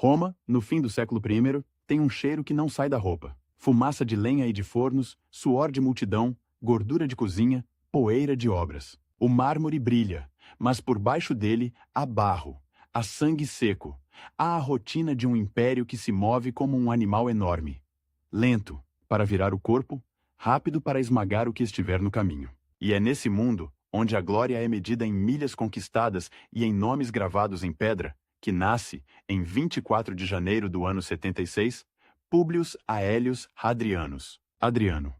Roma, no fim do século I, tem um cheiro que não sai da roupa. Fumaça de lenha e de fornos, suor de multidão, gordura de cozinha, poeira de obras. O mármore brilha, mas por baixo dele há barro, há sangue seco, há a rotina de um império que se move como um animal enorme. Lento, para virar o corpo, rápido para esmagar o que estiver no caminho. E é nesse mundo, onde a glória é medida em milhas conquistadas e em nomes gravados em pedra, que nasce, em 24 de janeiro do ano 76, Publius Aelius Hadrianus, Adriano.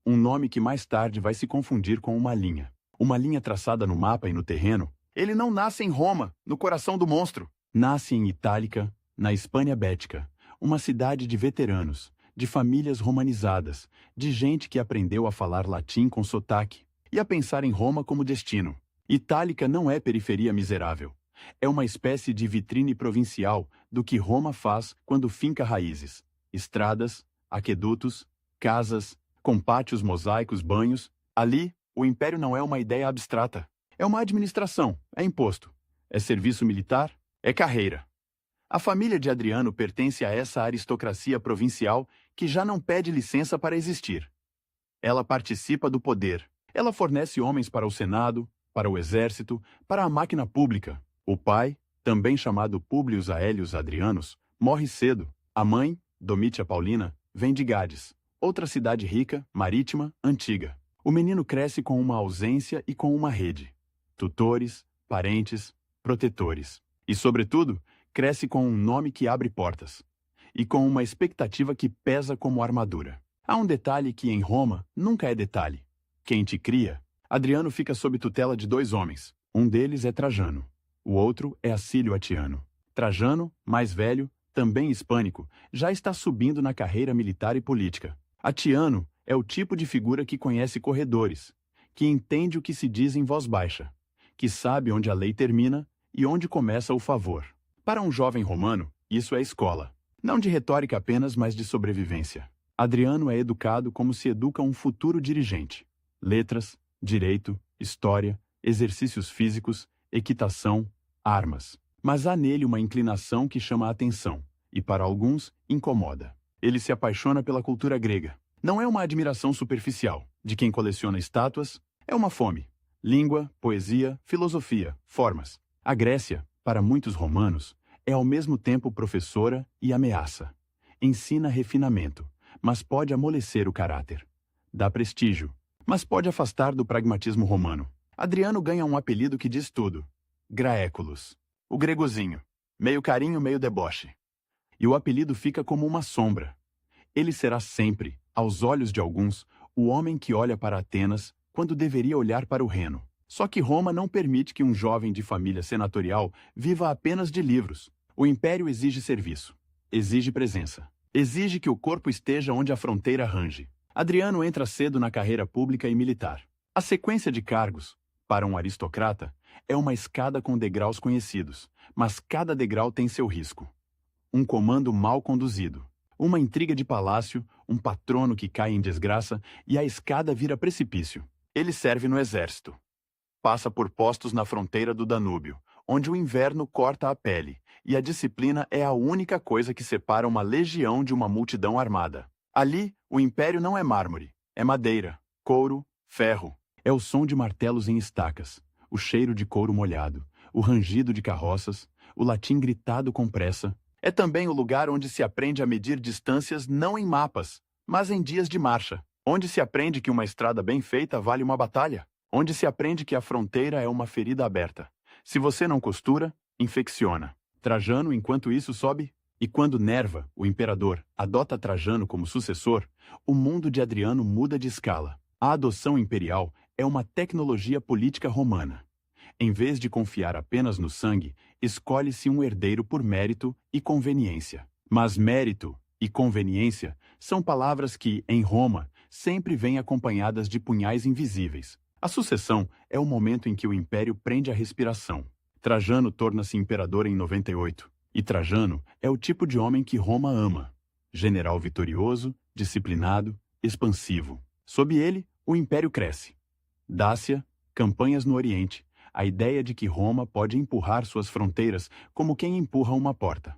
Um nome que mais tarde vai se confundir com uma linha traçada no mapa e no terreno. Ele não nasce em Roma, no coração do monstro. Nasce em Itálica, na Hispânia Bética, uma cidade de veteranos, de famílias romanizadas, de gente que aprendeu a falar latim com sotaque e a pensar em Roma como destino. Itálica não é periferia miserável. É uma espécie de vitrine provincial do que Roma faz quando finca raízes. Estradas, aquedutos, casas, com pátios mosaicos, banhos. Ali, o império não é uma ideia abstrata. É uma administração, é imposto, é serviço militar, é carreira. A família de Adriano pertence a essa aristocracia provincial que já não pede licença para existir. Ela participa do poder. Ela fornece homens para o Senado, para o exército, para a máquina pública. O pai, também chamado Publius Aelius Hadrianus, morre cedo. A mãe, Domitia Paulina, vem de Gades, outra cidade rica, marítima, antiga. O menino cresce com uma ausência e com uma rede. Tutores, parentes, protetores. E, sobretudo, cresce com um nome que abre portas. E com uma expectativa que pesa como armadura. Há um detalhe que em Roma nunca é detalhe. Quem te cria? Adriano fica sob tutela de 2 homens. Um deles é Trajano. O outro é Acílio Atiano. Trajano, mais velho, também hispânico, já está subindo na carreira militar e política. Atiano é o tipo de figura que conhece corredores, que entende o que se diz em voz baixa, que sabe onde a lei termina e onde começa o favor. Para um jovem romano, isso é escola. Não de retórica apenas, mas de sobrevivência. Adriano é educado como se educa um futuro dirigente. Letras, direito, história, exercícios físicos, equitação, armas. Mas há nele uma inclinação que chama a atenção, e para alguns, incomoda. Ele se apaixona pela cultura grega. Não é uma admiração superficial, de quem coleciona estátuas, é uma fome. Língua, poesia, filosofia, formas. A Grécia, para muitos romanos, é ao mesmo tempo professora e ameaça. Ensina refinamento, mas pode amolecer o caráter. Dá prestígio, mas pode afastar do pragmatismo romano. Adriano ganha um apelido que diz tudo. Graéculos. O gregozinho. Meio carinho, meio deboche. E o apelido fica como uma sombra. Ele será sempre, aos olhos de alguns, o homem que olha para Atenas quando deveria olhar para o Reno. Só que Roma não permite que um jovem de família senatorial viva apenas de livros. O império exige serviço, exige presença, exige que o corpo esteja onde a fronteira range. Adriano entra cedo na carreira pública e militar. A sequência de cargos, para um aristocrata, é uma escada com degraus conhecidos, mas cada degrau tem seu risco. Um comando mal conduzido, uma intriga de palácio, um patrono que cai em desgraça e a escada vira precipício. Ele serve no exército. Passa por postos na fronteira do Danúbio, onde o inverno corta a pele, e a disciplina é a única coisa que separa uma legião de uma multidão armada. Ali, o império não é mármore, é madeira, couro, ferro. É o som de martelos em estacas, o cheiro de couro molhado, o rangido de carroças, o latim gritado com pressa. É também o lugar onde se aprende a medir distâncias não em mapas, mas em dias de marcha. Onde se aprende que uma estrada bem feita vale uma batalha. Onde se aprende que a fronteira é uma ferida aberta. Se você não costura, infecciona. Trajano, enquanto isso, sobe. E quando Nerva, o imperador, adota Trajano como sucessor, o mundo de Adriano muda de escala. A adoção imperial é uma tecnologia política romana. Em vez de confiar apenas no sangue, escolhe-se um herdeiro por mérito e conveniência. Mas mérito e conveniência são palavras que, em Roma, sempre vêm acompanhadas de punhais invisíveis. A sucessão é o momento em que o império prende a respiração. Trajano torna-se imperador em 98, e Trajano é o tipo de homem que Roma ama. General vitorioso, disciplinado, expansivo. Sob ele, o império cresce. Dácia, campanhas no Oriente, a ideia de que Roma pode empurrar suas fronteiras como quem empurra uma porta.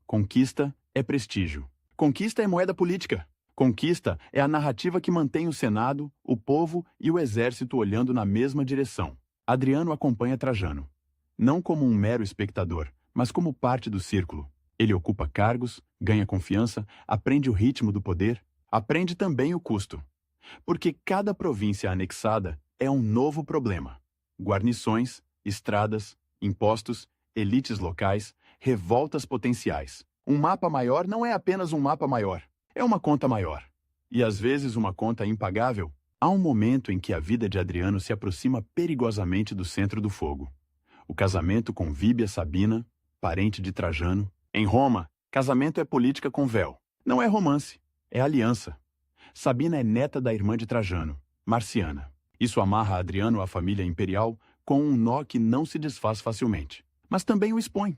Conquista é prestígio. Conquista é moeda política. Conquista é a narrativa que mantém o Senado, o povo e o exército olhando na mesma direção. Adriano acompanha Trajano, não como um mero espectador, mas como parte do círculo. Ele ocupa cargos, ganha confiança, aprende o ritmo do poder, aprende também o custo. Porque cada província anexada é um novo problema. Guarnições, estradas, impostos, elites locais, revoltas potenciais. Um mapa maior não é apenas um mapa maior, é uma conta maior. E às vezes uma conta impagável. Há um momento em que a vida de Adriano se aproxima perigosamente do centro do fogo. O casamento com Víbia Sabina, parente de Trajano. Em Roma, casamento é política com véu. Não é romance, é aliança. Sabina é neta da irmã de Trajano, Marciana. Isso amarra Adriano à família imperial com um nó que não se desfaz facilmente. Mas também o expõe.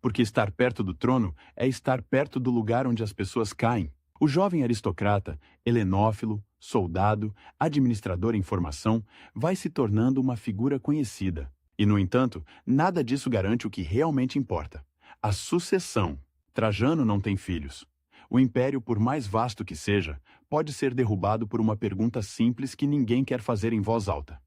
Porque estar perto do trono é estar perto do lugar onde as pessoas caem. O jovem aristocrata, helenófilo, soldado, administrador em formação, vai se tornando uma figura conhecida. E, no entanto, nada disso garante o que realmente importa. A sucessão. Trajano não tem filhos. O império, por mais vasto que seja, pode ser derrubado por uma pergunta simples que ninguém quer fazer em voz alta.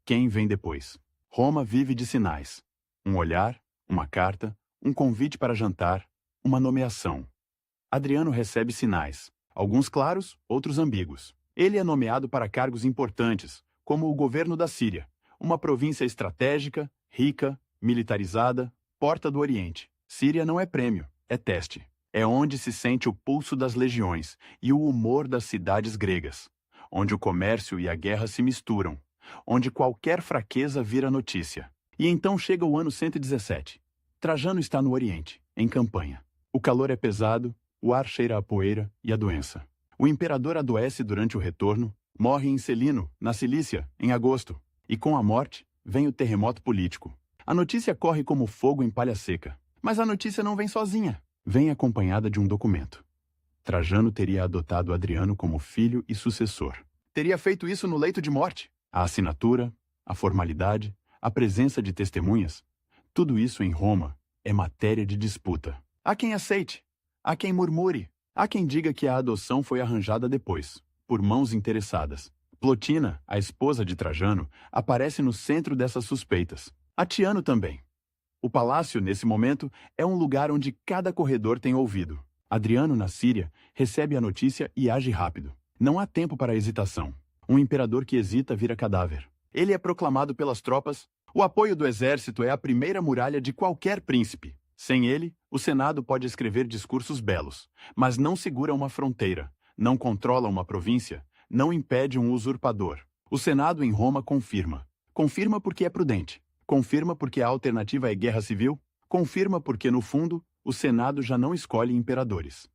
Quem vem depois? Roma vive de sinais. Um olhar, uma carta, um convite para jantar, uma nomeação. Adriano recebe sinais, alguns claros, outros ambíguos. Ele é nomeado para cargos importantes, como o governo da Síria, uma província estratégica, rica, militarizada, porta do Oriente. Síria não é prêmio, é teste. É onde se sente o pulso das legiões e o humor das cidades gregas, onde o comércio e a guerra se misturam, onde qualquer fraqueza vira notícia. E então chega o ano 117. Trajano está no Oriente, em campanha. O calor é pesado, o ar cheira a poeira e a doença. O imperador adoece durante o retorno, morre em Celino, na Cilícia, em agosto. E com a morte, vem o terremoto político. A notícia corre como fogo em palha seca. Mas a notícia não vem sozinha. Vem acompanhada de um documento. Trajano teria adotado Adriano como filho e sucessor. Teria feito isso no leito de morte. A assinatura, a formalidade, a presença de testemunhas, tudo isso em Roma é matéria de disputa. Há quem aceite, há quem murmure, há quem diga que a adoção foi arranjada depois, por mãos interessadas. Plotina, a esposa de Trajano, aparece no centro dessas suspeitas. Atiano também. O palácio, nesse momento, é um lugar onde cada corredor tem ouvido. Adriano, na Síria, recebe a notícia e age rápido. Não há tempo para hesitação. Um imperador que hesita vira cadáver. Ele é proclamado pelas tropas. O apoio do exército é a primeira muralha de qualquer príncipe. Sem ele, o Senado pode escrever discursos belos, mas não segura uma fronteira, não controla uma província, não impede um usurpador. O Senado em Roma confirma. Confirma porque é prudente. Confirma porque a alternativa é guerra civil. Confirma porque, no fundo, o Senado já não escolhe imperadores.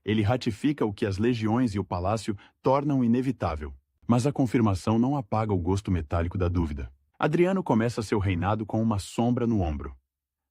Ele ratifica o que as legiões e o palácio tornam inevitável. Mas a confirmação não apaga o gosto metálico da dúvida. Adriano começa seu reinado com uma sombra no ombro.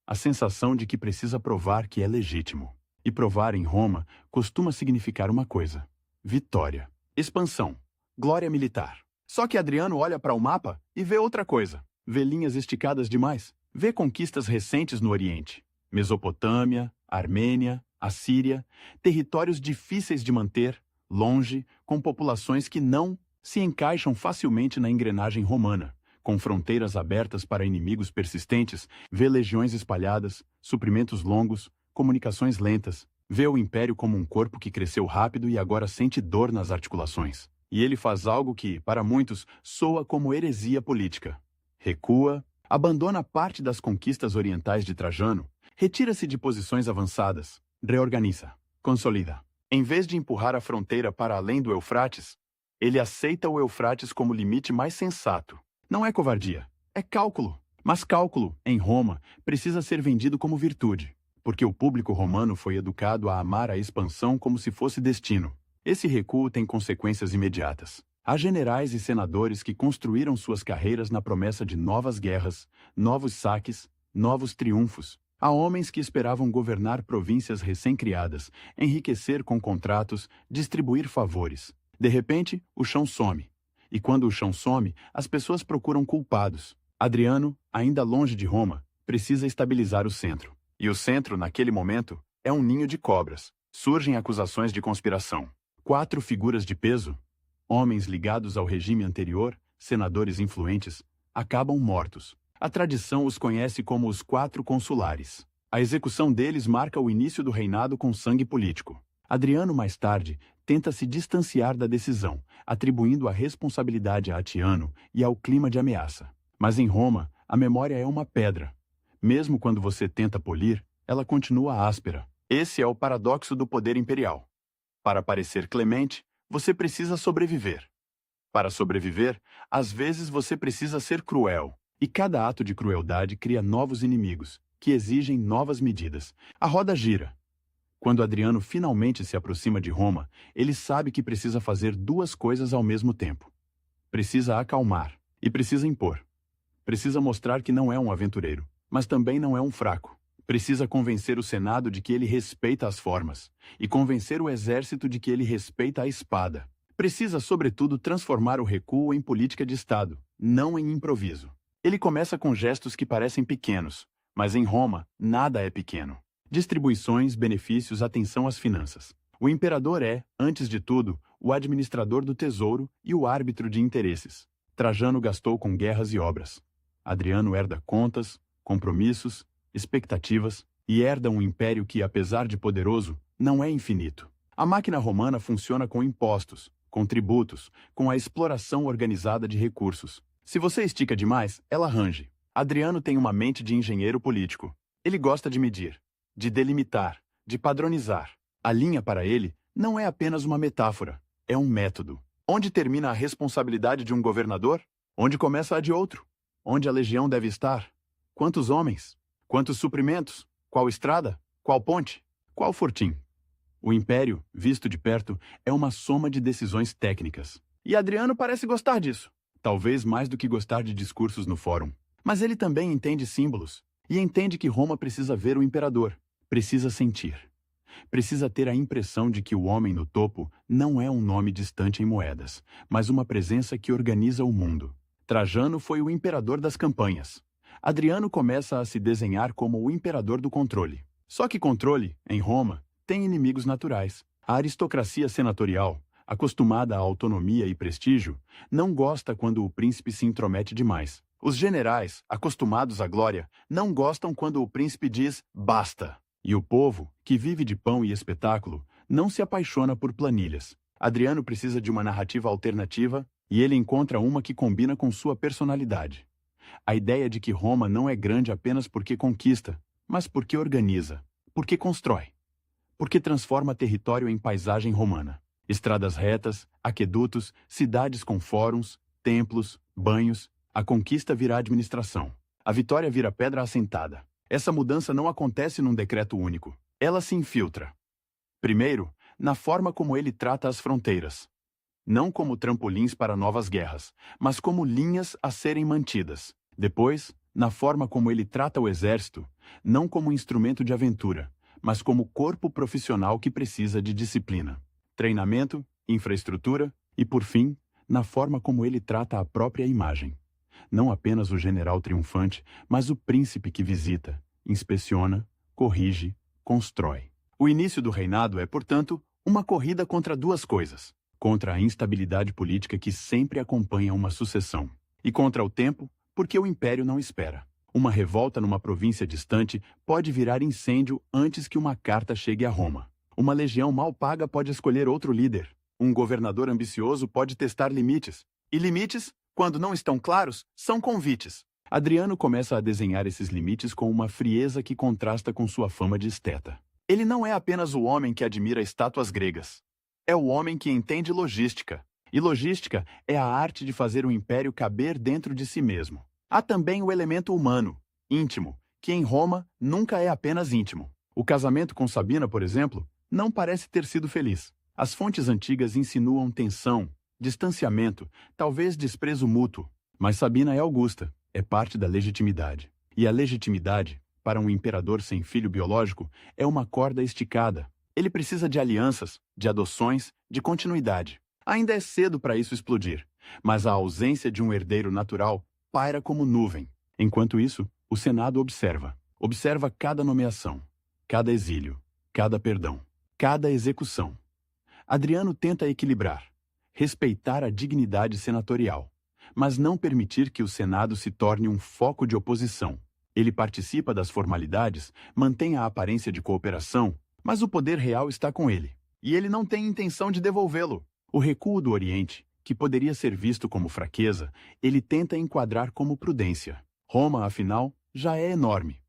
A sensação de que precisa provar que é legítimo. E provar em Roma costuma significar uma coisa: vitória, expansão, glória militar. Só que Adriano olha para o mapa e vê outra coisa. Vê linhas esticadas demais. Vê conquistas recentes no Oriente. Mesopotâmia, Armênia, Assíria, territórios difíceis de manter, longe, com populações que não se encaixam facilmente na engrenagem romana, com fronteiras abertas para inimigos persistentes. Vê legiões espalhadas, suprimentos longos, comunicações lentas. Vê o império como um corpo que cresceu rápido e agora sente dor nas articulações. E ele faz algo que, para muitos, soa como heresia política. Recua, abandona parte das conquistas orientais de Trajano, retira-se de posições avançadas, reorganiza, consolida. Em vez de empurrar a fronteira para além do Eufrates, ele aceita o Eufrates como limite mais sensato. Não é covardia, é cálculo. Mas cálculo, em Roma, precisa ser vendido como virtude, porque o público romano foi educado a amar a expansão como se fosse destino. Esse recuo tem consequências imediatas. Há generais e senadores que construíram suas carreiras na promessa de novas guerras, novos saques, novos triunfos. Há homens que esperavam governar províncias recém-criadas, enriquecer com contratos, distribuir favores. De repente, o chão some. E quando o chão some, as pessoas procuram culpados. Adriano, ainda longe de Roma, precisa estabilizar o centro. E o centro, naquele momento, é um ninho de cobras. Surgem acusações de conspiração. 4 figuras de peso, homens ligados ao regime anterior, senadores influentes, acabam mortos. A tradição os conhece como os 4 consulares. A execução deles marca o início do reinado com sangue político. Adriano, mais tarde, tenta se distanciar da decisão, atribuindo a responsabilidade a Atiano e ao clima de ameaça. Mas em Roma, a memória é uma pedra. Mesmo quando você tenta polir, ela continua áspera. Esse é o paradoxo do poder imperial. Para parecer clemente, você precisa sobreviver. Para sobreviver, às vezes você precisa ser cruel. E cada ato de crueldade cria novos inimigos, que exigem novas medidas. A roda gira. Quando Adriano finalmente se aproxima de Roma, ele sabe que precisa fazer 2 coisas ao mesmo tempo. Precisa acalmar e precisa impor. Precisa mostrar que não é um aventureiro, mas também não é um fraco. Precisa convencer o Senado de que ele respeita as formas e convencer o exército de que ele respeita a espada. Precisa, sobretudo, transformar o recuo em política de Estado, não em improviso. Ele começa com gestos que parecem pequenos, mas em Roma, nada é pequeno. Distribuições, benefícios, atenção às finanças. O imperador é, antes de tudo, o administrador do tesouro e o árbitro de interesses. Trajano gastou com guerras e obras. Adriano herda contas, compromissos, expectativas e herda um império que, apesar de poderoso, não é infinito. A máquina romana funciona com impostos, com tributos, com a exploração organizada de recursos. Se você estica demais, ela range. Adriano tem uma mente de engenheiro político. Ele gosta de medir, de delimitar, de padronizar. A linha para ele não é apenas uma metáfora, é um método. Onde termina a responsabilidade de um governador? Onde começa a de outro? Onde a legião deve estar? Quantos homens? Quantos suprimentos? Qual estrada? Qual ponte? Qual fortim? O império, visto de perto, é uma soma de decisões técnicas. E Adriano parece gostar disso. Talvez mais do que gostar de discursos no fórum. Mas ele também entende símbolos. E entende que Roma precisa ver o imperador. Precisa sentir. Precisa ter a impressão de que o homem no topo não é um nome distante em moedas, mas uma presença que organiza o mundo. Trajano foi o imperador das campanhas. Adriano começa a se desenhar como o imperador do controle. Só que controle, em Roma, tem inimigos naturais. A aristocracia senatorial, acostumada à autonomia e prestígio, não gosta quando o príncipe se intromete demais. Os generais, acostumados à glória, não gostam quando o príncipe diz basta. E o povo, que vive de pão e espetáculo, não se apaixona por planilhas. Adriano precisa de uma narrativa alternativa e ele encontra uma que combina com sua personalidade. A ideia de que Roma não é grande apenas porque conquista, mas porque organiza, porque constrói, porque transforma território em paisagem romana. Estradas retas, aquedutos, cidades com fóruns, templos, banhos. A conquista vira administração. A vitória vira pedra assentada. Essa mudança não acontece num decreto único. Ela se infiltra. Primeiro, na forma como ele trata as fronteiras. Não como trampolins para novas guerras, mas como linhas a serem mantidas. Depois, na forma como ele trata o exército, não como instrumento de aventura, mas como corpo profissional que precisa de disciplina, treinamento, infraestrutura e, por fim, na forma como ele trata a própria imagem. Não apenas o general triunfante, mas o príncipe que visita, inspeciona, corrige, constrói. O início do reinado é, portanto, uma corrida contra 2 coisas. Contra a instabilidade política que sempre acompanha uma sucessão. E contra o tempo, porque o império não espera. Uma revolta numa província distante pode virar incêndio antes que uma carta chegue a Roma. Uma legião mal paga pode escolher outro líder. Um governador ambicioso pode testar limites. E limites, quando não estão claros, são convites. Adriano começa a desenhar esses limites com uma frieza que contrasta com sua fama de esteta. Ele não é apenas o homem que admira estátuas gregas. É o homem que entende logística. E logística é a arte de fazer o império caber dentro de si mesmo. Há também o elemento humano, íntimo, que em Roma nunca é apenas íntimo. O casamento com Sabina, por exemplo, não parece ter sido feliz. As fontes antigas insinuam tensão, distanciamento, talvez desprezo mútuo. Mas Sabina é augusta, é parte da legitimidade. E a legitimidade, para um imperador sem filho biológico, é uma corda esticada. Ele precisa de alianças, de adoções, de continuidade. Ainda é cedo para isso explodir, mas a ausência de um herdeiro natural paira como nuvem. Enquanto isso, o Senado observa. Observa cada nomeação, cada exílio, cada perdão, cada execução. Adriano tenta equilibrar, respeitar a dignidade senatorial, mas não permitir que o Senado se torne um foco de oposição. Ele participa das formalidades, mantém a aparência de cooperação, mas o poder real está com ele, e ele não tem intenção de devolvê-lo. O recuo do Oriente, que poderia ser visto como fraqueza, ele tenta enquadrar como prudência. Roma, afinal, já é enorme.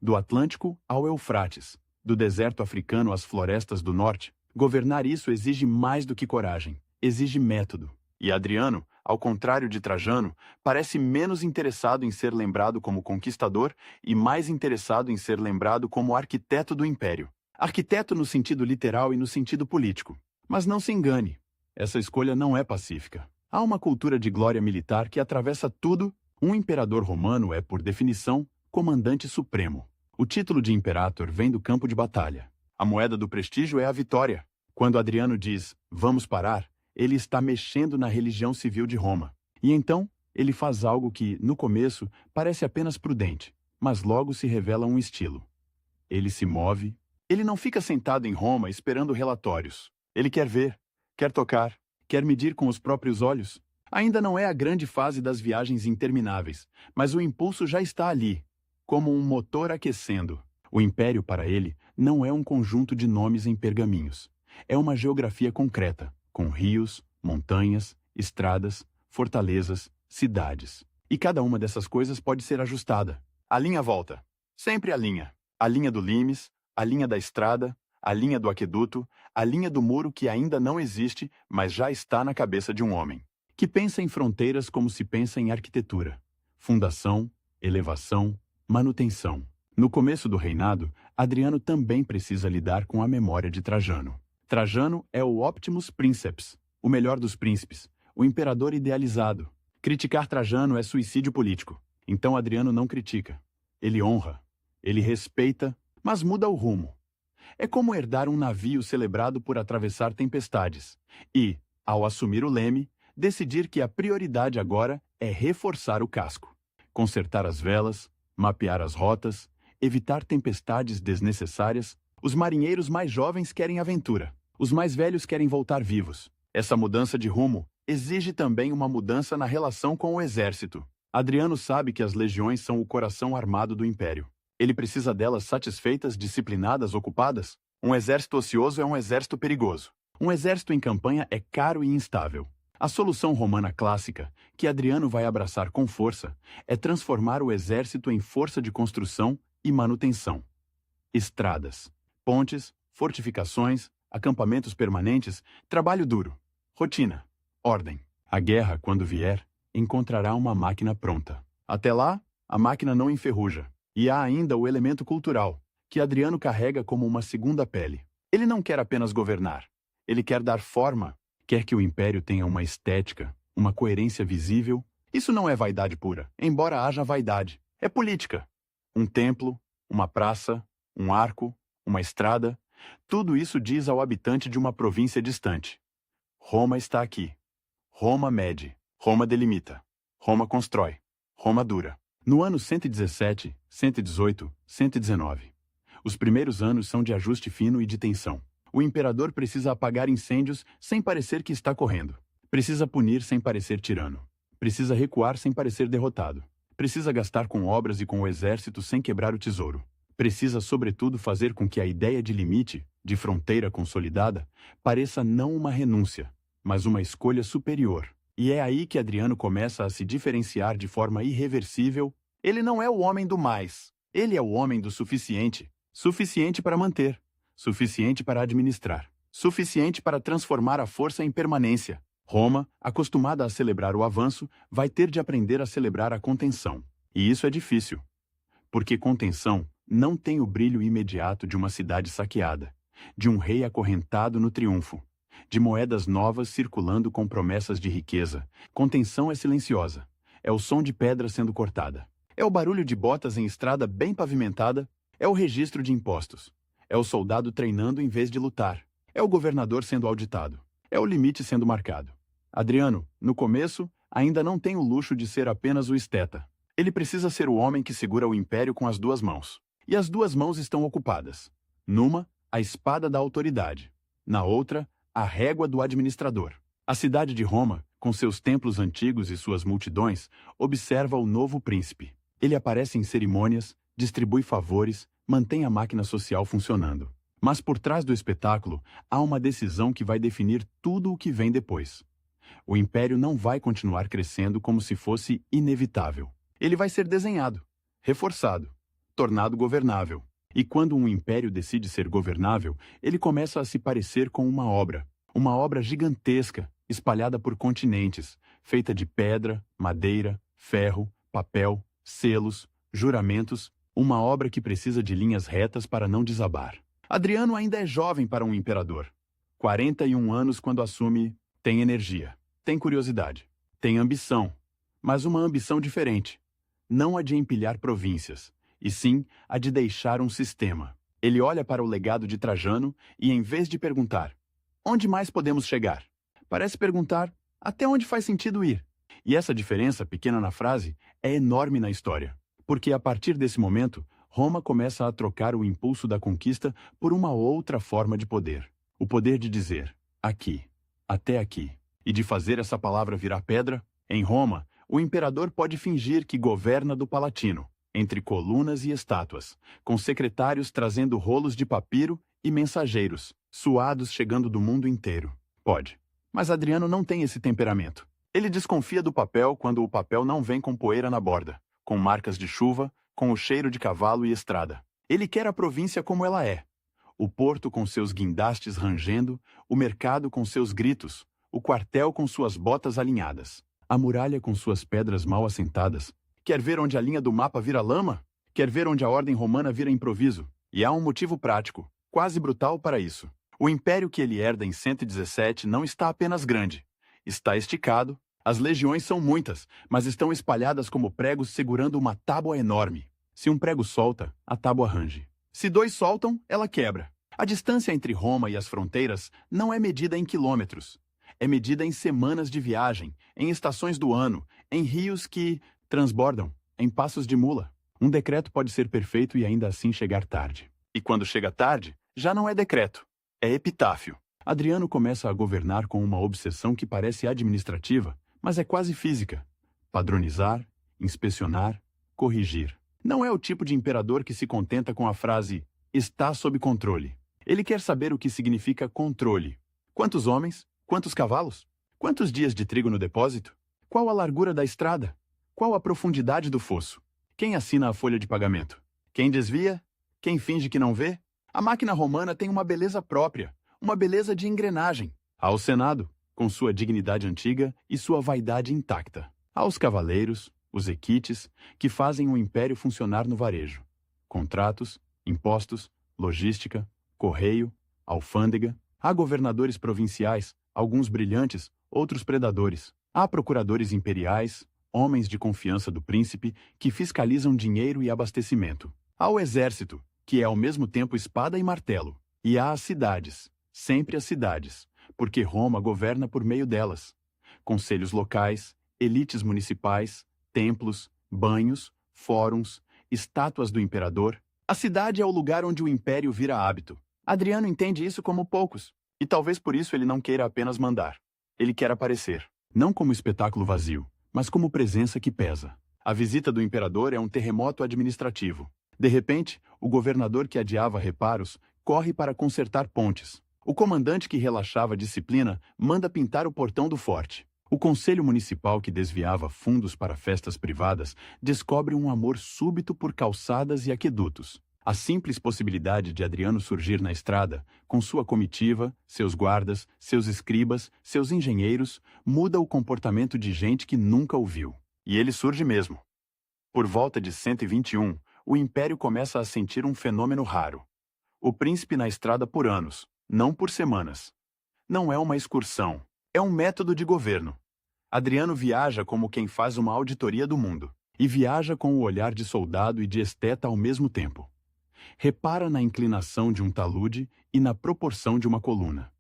Do Atlântico ao Eufrates, do deserto africano às florestas do norte, governar isso exige mais do que coragem, exige método. E Adriano, ao contrário de Trajano, parece menos interessado em ser lembrado como conquistador e mais interessado em ser lembrado como arquiteto do império. Arquiteto no sentido literal e no sentido político. Mas não se engane, essa escolha não é pacífica. Há uma cultura de glória militar que atravessa tudo. Um imperador romano é, por definição, comandante supremo. O título de imperator vem do campo de batalha. A moeda do prestígio é a vitória. Quando Adriano diz, vamos parar, ele está mexendo na religião civil de Roma. E então, ele faz algo que, no começo, parece apenas prudente, mas logo se revela um estilo. Ele se move. Ele não fica sentado em Roma esperando relatórios. Ele quer ver, quer tocar, quer medir com os próprios olhos. Ainda não é a grande fase das viagens intermináveis, mas o impulso já está ali, como um motor aquecendo. O império, para ele, não é um conjunto de nomes em pergaminhos. É uma geografia concreta, com rios, montanhas, estradas, fortalezas, cidades. E cada uma dessas coisas pode ser ajustada. A linha volta. Sempre a linha. A linha do limes, a linha da estrada, a linha do aqueduto, a linha do muro que ainda não existe, mas já está na cabeça de um homem, que pensa em fronteiras como se pensa em arquitetura. Fundação, elevação, manutenção. No começo do reinado, Adriano também precisa lidar com a memória de Trajano. Trajano é o Optimus Princeps, o melhor dos príncipes, o imperador idealizado. Criticar Trajano é suicídio político. Então Adriano não critica. Ele honra, ele respeita, mas muda o rumo. É como herdar um navio celebrado por atravessar tempestades e, ao assumir o leme, decidir que a prioridade agora é reforçar o casco, consertar as velas, mapear as rotas, evitar tempestades desnecessárias. Os marinheiros mais jovens querem aventura, os mais velhos querem voltar vivos. Essa mudança de rumo exige também uma mudança na relação com o exército. Adriano sabe que as legiões são o coração armado do império. Ele precisa delas satisfeitas, disciplinadas, ocupadas. Um exército ocioso é um exército perigoso. Um exército em campanha é caro e instável. A solução romana clássica, que Adriano vai abraçar com força, é transformar o exército em força de construção e manutenção. Estradas, pontes, fortificações, acampamentos permanentes, trabalho duro, rotina, ordem. A guerra, quando vier, encontrará uma máquina pronta. Até lá, a máquina não enferruja. E há ainda o elemento cultural, que Adriano carrega como uma segunda pele. Ele não quer apenas governar. Ele quer dar forma, quer que o império tenha uma estética, uma coerência visível. Isso não é vaidade pura, embora haja vaidade. É política. Um templo, uma praça, um arco, uma estrada, tudo isso diz ao habitante de uma província distante: Roma está aqui. Roma mede, Roma delimita, Roma constrói, Roma dura. No ano 117, 118, 119. Os primeiros anos são de ajuste fino e de tensão. O imperador precisa apagar incêndios sem parecer que está correndo. Precisa punir sem parecer tirano. Precisa recuar sem parecer derrotado. Precisa gastar com obras e com o exército sem quebrar o tesouro. Precisa, sobretudo, fazer com que a ideia de limite, de fronteira consolidada, pareça não uma renúncia, mas uma escolha superior. E é aí que Adriano começa a se diferenciar de forma irreversível. Ele não é o homem do mais. Ele é o homem do suficiente. Suficiente para manter. Suficiente para administrar. Suficiente para transformar a força em permanência. Roma, acostumada a celebrar o avanço, vai ter de aprender a celebrar a contenção. E isso é difícil. Porque contenção não tem o brilho imediato de uma cidade saqueada, de um rei acorrentado no triunfo, de moedas novas circulando com promessas de riqueza. Contenção é silenciosa. É o som de pedra sendo cortada. É o barulho de botas em estrada bem pavimentada. É o registro de impostos. É o soldado treinando em vez de lutar. É o governador sendo auditado. É o limite sendo marcado. Adriano, no começo, ainda não tem o luxo de ser apenas o esteta. Ele precisa ser o homem que segura o império com as duas mãos. E as duas mãos estão ocupadas. Numa, a espada da autoridade. Na outra, a régua do administrador. A cidade de Roma, com seus templos antigos e suas multidões, observa o novo príncipe. Ele aparece em cerimônias, distribui favores, mantém a máquina social funcionando. Mas por trás do espetáculo, há uma decisão que vai definir tudo o que vem depois. O império não vai continuar crescendo como se fosse inevitável. Ele vai ser desenhado, reforçado, tornado governável. E quando um império decide ser governável, ele começa a se parecer com uma obra gigantesca, espalhada por continentes, feita de pedra, madeira, ferro, papel, selos, juramentos, uma obra que precisa de linhas retas para não desabar. Adriano ainda é jovem para um imperador. 41 anos quando assume, tem energia, tem curiosidade, tem ambição, mas uma ambição diferente. Não a de empilhar províncias, e sim a de deixar um sistema. Ele olha para o legado de Trajano e, em vez de perguntar, onde mais podemos chegar? Parece perguntar, até onde faz sentido ir? E essa diferença, pequena na frase, é enorme na história. Porque a partir desse momento, Roma começa a trocar o impulso da conquista por uma outra forma de poder. O poder de dizer, aqui, até aqui. E de fazer essa palavra virar pedra. Em Roma, o imperador pode fingir que governa do Palatino, entre colunas e estátuas, com secretários trazendo rolos de papiro e mensageiros, suados chegando do mundo inteiro. Pode. Mas Adriano não tem esse temperamento. Ele desconfia do papel quando o papel não vem com poeira na borda, com marcas de chuva, com o cheiro de cavalo e estrada. Ele quer a província como ela é. O porto com seus guindastes rangendo, o mercado com seus gritos, o quartel com suas botas alinhadas, a muralha com suas pedras mal assentadas. Quer ver onde a linha do mapa vira lama? Quer ver onde a ordem romana vira improviso? E há um motivo prático, quase brutal para isso. O império que ele herda em 117 não está apenas grande. Está esticado, as legiões são muitas, mas estão espalhadas como pregos segurando uma tábua enorme. Se um prego solta, a tábua range. Se dois soltam, ela quebra. A distância entre Roma e as fronteiras não é medida em quilômetros. É medida em semanas de viagem, em estações do ano, em rios que transbordam, em passos de mula. Um decreto pode ser perfeito e ainda assim chegar tarde. E quando chega tarde, já não é decreto. É epitáfio. Adriano começa a governar com uma obsessão que parece administrativa, mas é quase física. Padronizar, inspecionar, corrigir. Não é o tipo de imperador que se contenta com a frase está sob controle. Ele quer saber o que significa controle. Quantos homens? Quantos cavalos? Quantos dias de trigo no depósito? Qual a largura da estrada? Qual a profundidade do fosso? Quem assina a folha de pagamento? Quem desvia? Quem finge que não vê? A máquina romana tem uma beleza própria, uma beleza de engrenagem. Há o Senado, com sua dignidade antiga e sua vaidade intacta. Há os cavaleiros, os equites, que fazem o império funcionar no varejo. Contratos, impostos, logística, correio, alfândega. Há governadores provinciais, alguns brilhantes, outros predadores. Há procuradores imperiais, homens de confiança do príncipe, que fiscalizam dinheiro e abastecimento. Há o exército, que é ao mesmo tempo espada e martelo. E há as cidades, sempre as cidades, porque Roma governa por meio delas. Conselhos locais, elites municipais, templos, banhos, fóruns, estátuas do imperador. A cidade é o lugar onde o império vira hábito. Adriano entende isso como poucos, e talvez por isso ele não queira apenas mandar. Ele quer aparecer, não como espetáculo vazio, mas como presença que pesa. A visita do imperador é um terremoto administrativo. De repente, o governador que adiava reparos corre para consertar pontes. O comandante que relaxava a disciplina manda pintar o portão do forte. O conselho municipal que desviava fundos para festas privadas descobre um amor súbito por calçadas e aquedutos. A simples possibilidade de Adriano surgir na estrada, com sua comitiva, seus guardas, seus escribas, seus engenheiros, muda o comportamento de gente que nunca o viu. E ele surge mesmo. Por volta de 121, o império começa a sentir um fenômeno raro. O príncipe na estrada por anos, não por semanas. Não é uma excursão, é um método de governo. Adriano viaja como quem faz uma auditoria do mundo, e viaja com o olhar de soldado e de esteta ao mesmo tempo. Repara na inclinação de um talude e na proporção de uma coluna.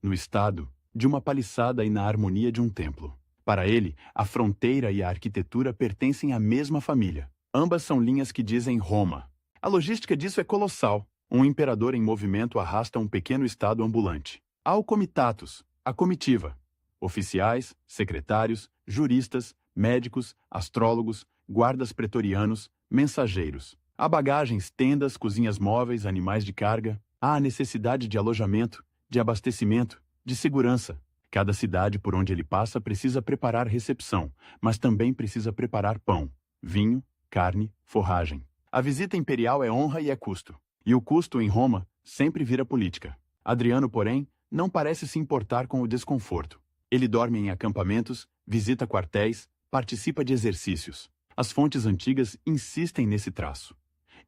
No estado, de uma paliçada e na harmonia de um templo. Para ele, a fronteira e a arquitetura pertencem à mesma família. Ambas são linhas que dizem Roma. A logística disso é colossal. Um imperador em movimento arrasta um pequeno estado ambulante. Há o comitatus, a comitiva. Oficiais, secretários, juristas, médicos, astrólogos, guardas pretorianos, mensageiros. Há bagagens, tendas, cozinhas móveis, animais de carga. Há a necessidade de alojamento, de abastecimento, de segurança. Cada cidade por onde ele passa precisa preparar recepção, mas também precisa preparar pão, vinho, carne, forragem. A visita imperial é honra e é custo. E o custo em Roma sempre vira política. Adriano, porém, não parece se importar com o desconforto. Ele dorme em acampamentos, visita quartéis, participa de exercícios. As fontes antigas insistem nesse traço.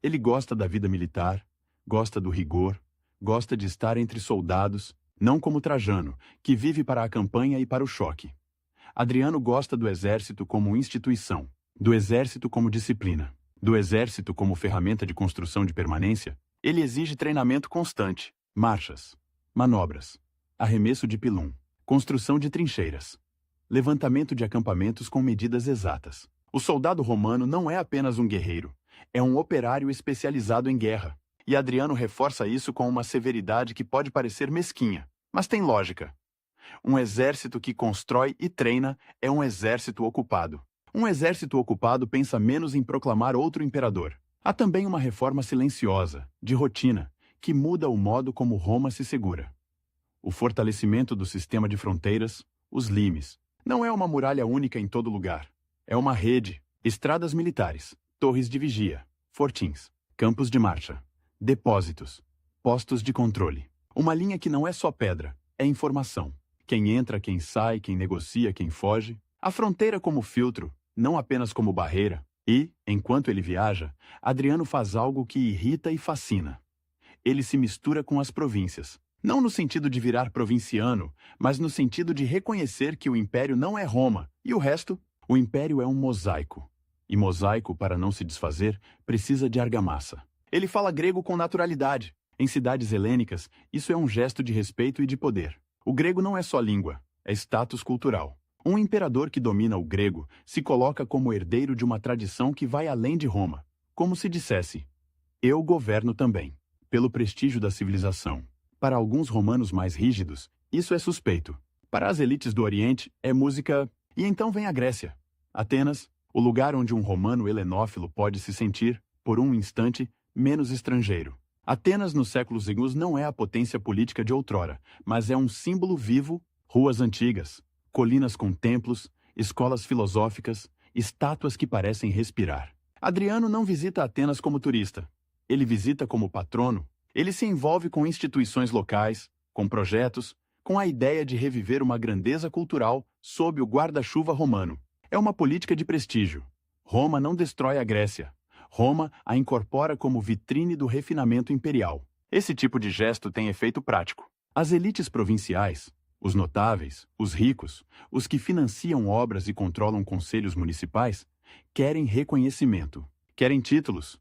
Ele gosta da vida militar, gosta do rigor, gosta de estar entre soldados, não como Trajano, que vive para a campanha e para o choque. Adriano gosta do exército como instituição, do exército como disciplina, do exército como ferramenta de construção de permanência. Ele exige treinamento constante, marchas, manobras, arremesso de pilum, construção de trincheiras, levantamento de acampamentos com medidas exatas. O soldado romano não é apenas um guerreiro, é um operário especializado em guerra. E Adriano reforça isso com uma severidade que pode parecer mesquinha, mas tem lógica. Um exército que constrói e treina é um exército ocupado. Um exército ocupado pensa menos em proclamar outro imperador. Há também uma reforma silenciosa, de rotina, que muda o modo como Roma se segura. O fortalecimento do sistema de fronteiras, os limes. Não é uma muralha única em todo lugar. É uma rede, estradas militares, torres de vigia, fortins, campos de marcha, depósitos, postos de controle. Uma linha que não é só pedra, é informação. Quem entra, quem sai, quem negocia, quem foge. A fronteira como filtro, não apenas como barreira. E, enquanto ele viaja, Adriano faz algo que irrita e fascina. Ele se mistura com as províncias. Não no sentido de virar provinciano, mas no sentido de reconhecer que o império não é Roma, e o resto? O império é um mosaico. E mosaico, para não se desfazer, precisa de argamassa. Ele fala grego com naturalidade. Em cidades helênicas, isso é um gesto de respeito e de poder. O grego não é só língua, é status cultural. Um imperador que domina o grego se coloca como herdeiro de uma tradição que vai além de Roma, como se dissesse: eu governo também, pelo prestígio da civilização. Para alguns romanos mais rígidos, isso é suspeito. Para as elites do Oriente, é música. E então vem a Grécia. Atenas, o lugar onde um romano helenófilo pode se sentir, por um instante, menos estrangeiro. Atenas nos séculos seguintes não é a potência política de outrora, mas é um símbolo vivo, ruas antigas, colinas com templos, escolas filosóficas, estátuas que parecem respirar. Adriano não visita Atenas como turista. Ele visita como patrono. Ele se envolve com instituições locais, com projetos, com a ideia de reviver uma grandeza cultural sob o guarda-chuva romano. É uma política de prestígio. Roma não destrói a Grécia. Roma a incorpora como vitrine do refinamento imperial. Esse tipo de gesto tem efeito prático. As elites provinciais, os notáveis, os ricos, os que financiam obras e controlam conselhos municipais, querem reconhecimento, querem títulos,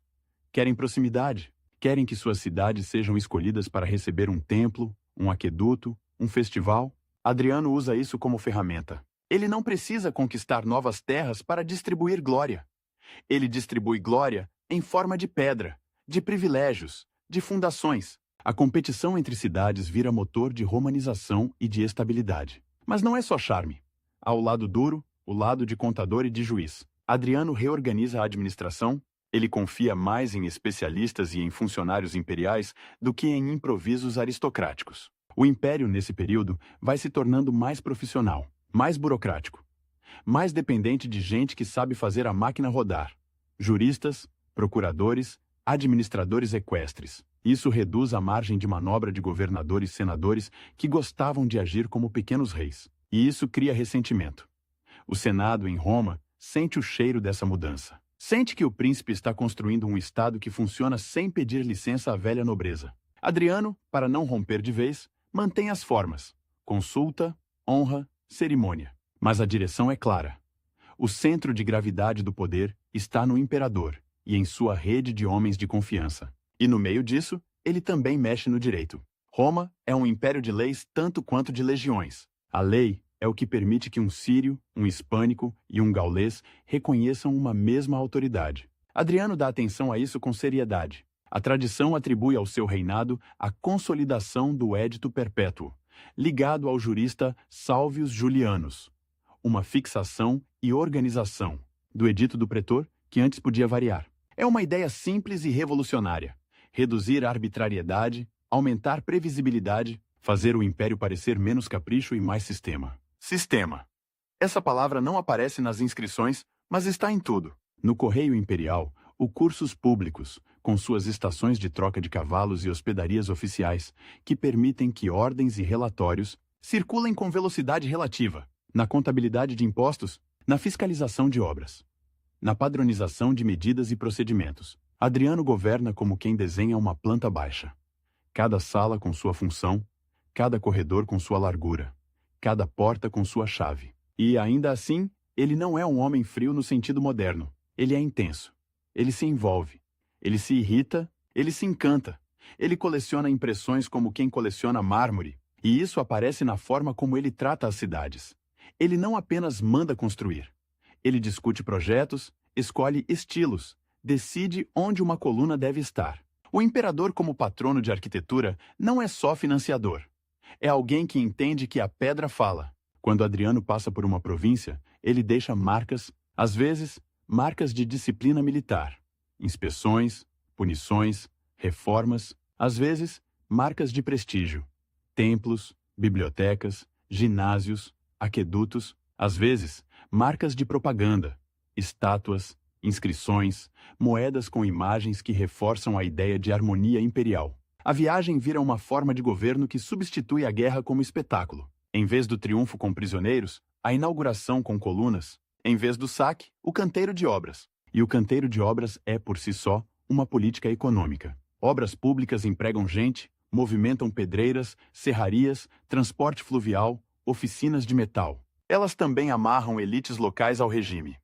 querem proximidade, querem que suas cidades sejam escolhidas para receber um templo, um aqueduto, um festival. Adriano usa isso como ferramenta. Ele não precisa conquistar novas terras para distribuir glória. Ele distribui glória em forma de pedra, de privilégios, de fundações. A competição entre cidades vira motor de romanização e de estabilidade. Mas não é só charme. Há o lado duro, o lado de contador e de juiz. Adriano reorganiza a administração. Ele confia mais em especialistas e em funcionários imperiais do que em improvisos aristocráticos. O império, nesse período, vai se tornando mais profissional, mais burocrático, mais dependente de gente que sabe fazer a máquina rodar. Juristas, procuradores, administradores equestres. Isso reduz a margem de manobra de governadores e senadores que gostavam de agir como pequenos reis. E isso cria ressentimento. O Senado, em Roma, sente o cheiro dessa mudança. Sente que o príncipe está construindo um Estado que funciona sem pedir licença à velha nobreza. Adriano, para não romper de vez, mantém as formas: consulta, honra, cerimônia. Mas a direção é clara. O centro de gravidade do poder está no imperador e em sua rede de homens de confiança. E no meio disso, ele também mexe no direito. Roma é um império de leis tanto quanto de legiões. A lei é o que permite que um sírio, um hispânico e um gaulês reconheçam uma mesma autoridade. Adriano dá atenção a isso com seriedade. A tradição atribui ao seu reinado a consolidação do Edito Perpétuo, ligado ao jurista Salvius Julianus, uma fixação e organização do Edito do Pretor que antes podia variar. É uma ideia simples e revolucionária: reduzir a arbitrariedade, aumentar previsibilidade, fazer o império parecer menos capricho e mais sistema. Sistema. Essa palavra não aparece nas inscrições, mas está em tudo. No Correio Imperial, o cursos públicos, com suas estações de troca de cavalos e hospedarias oficiais, que permitem que ordens e relatórios circulem com velocidade relativa, na contabilidade de impostos, na fiscalização de obras, na padronização de medidas e procedimentos. Adriano governa como quem desenha uma planta baixa. Cada sala com sua função, cada corredor com sua largura, cada porta com sua chave. E, ainda assim, ele não é um homem frio no sentido moderno. Ele é intenso. Ele se envolve. Ele se irrita. Ele se encanta. Ele coleciona impressões como quem coleciona mármore. E isso aparece na forma como ele trata as cidades. Ele não apenas manda construir. Ele discute projetos, escolhe estilos, decide onde uma coluna deve estar. O imperador, como patrono de arquitetura, não é só financiador. É alguém que entende que a pedra fala. Quando Adriano passa por uma província, ele deixa marcas, às vezes, marcas de disciplina militar, inspeções, punições, reformas, às vezes, marcas de prestígio, templos, bibliotecas, ginásios, aquedutos, às vezes, marcas de propaganda, estátuas, inscrições, moedas com imagens que reforçam a ideia de harmonia imperial. A viagem vira uma forma de governo que substitui a guerra como espetáculo. Em vez do triunfo com prisioneiros, a inauguração com colunas. Em vez do saque, o canteiro de obras. E o canteiro de obras é, por si só, uma política econômica. Obras públicas empregam gente, movimentam pedreiras, serrarias, transporte fluvial, oficinas de metal. Elas também amarram elites locais ao regime.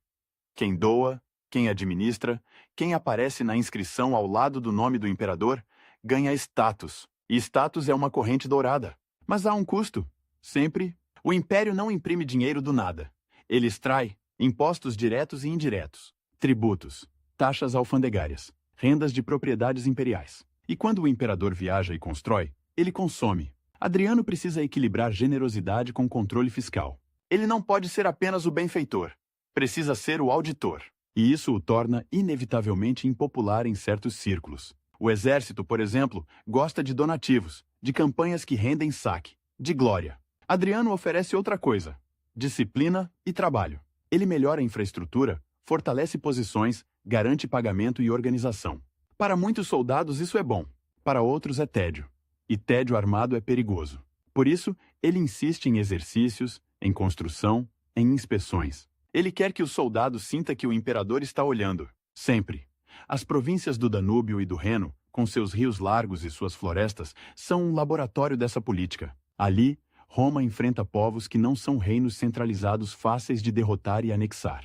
Quem doa, quem administra, quem aparece na inscrição ao lado do nome do imperador, ganha status. E status é uma corrente dourada. Mas há um custo. Sempre, o império não imprime dinheiro do nada. Ele extrai impostos diretos e indiretos, tributos, taxas alfandegárias, rendas de propriedades imperiais. E quando o imperador viaja e constrói, ele consome. Adriano precisa equilibrar generosidade com controle fiscal. Ele não pode ser apenas o benfeitor. Precisa ser o auditor. E isso o torna inevitavelmente impopular em certos círculos. O exército, por exemplo, gosta de donativos, de campanhas que rendem saque, de glória. Adriano oferece outra coisa: disciplina e trabalho. Ele melhora a infraestrutura, fortalece posições, garante pagamento e organização. Para muitos soldados isso é bom, para outros é tédio. E tédio armado é perigoso. Por isso, ele insiste em exercícios, em construção, em inspeções. Ele quer que o soldado sinta que o imperador está olhando, sempre. As províncias do Danúbio e do Reno, com seus rios largos e suas florestas, são um laboratório dessa política. Ali, Roma enfrenta povos que não são reinos centralizados fáceis de derrotar e anexar.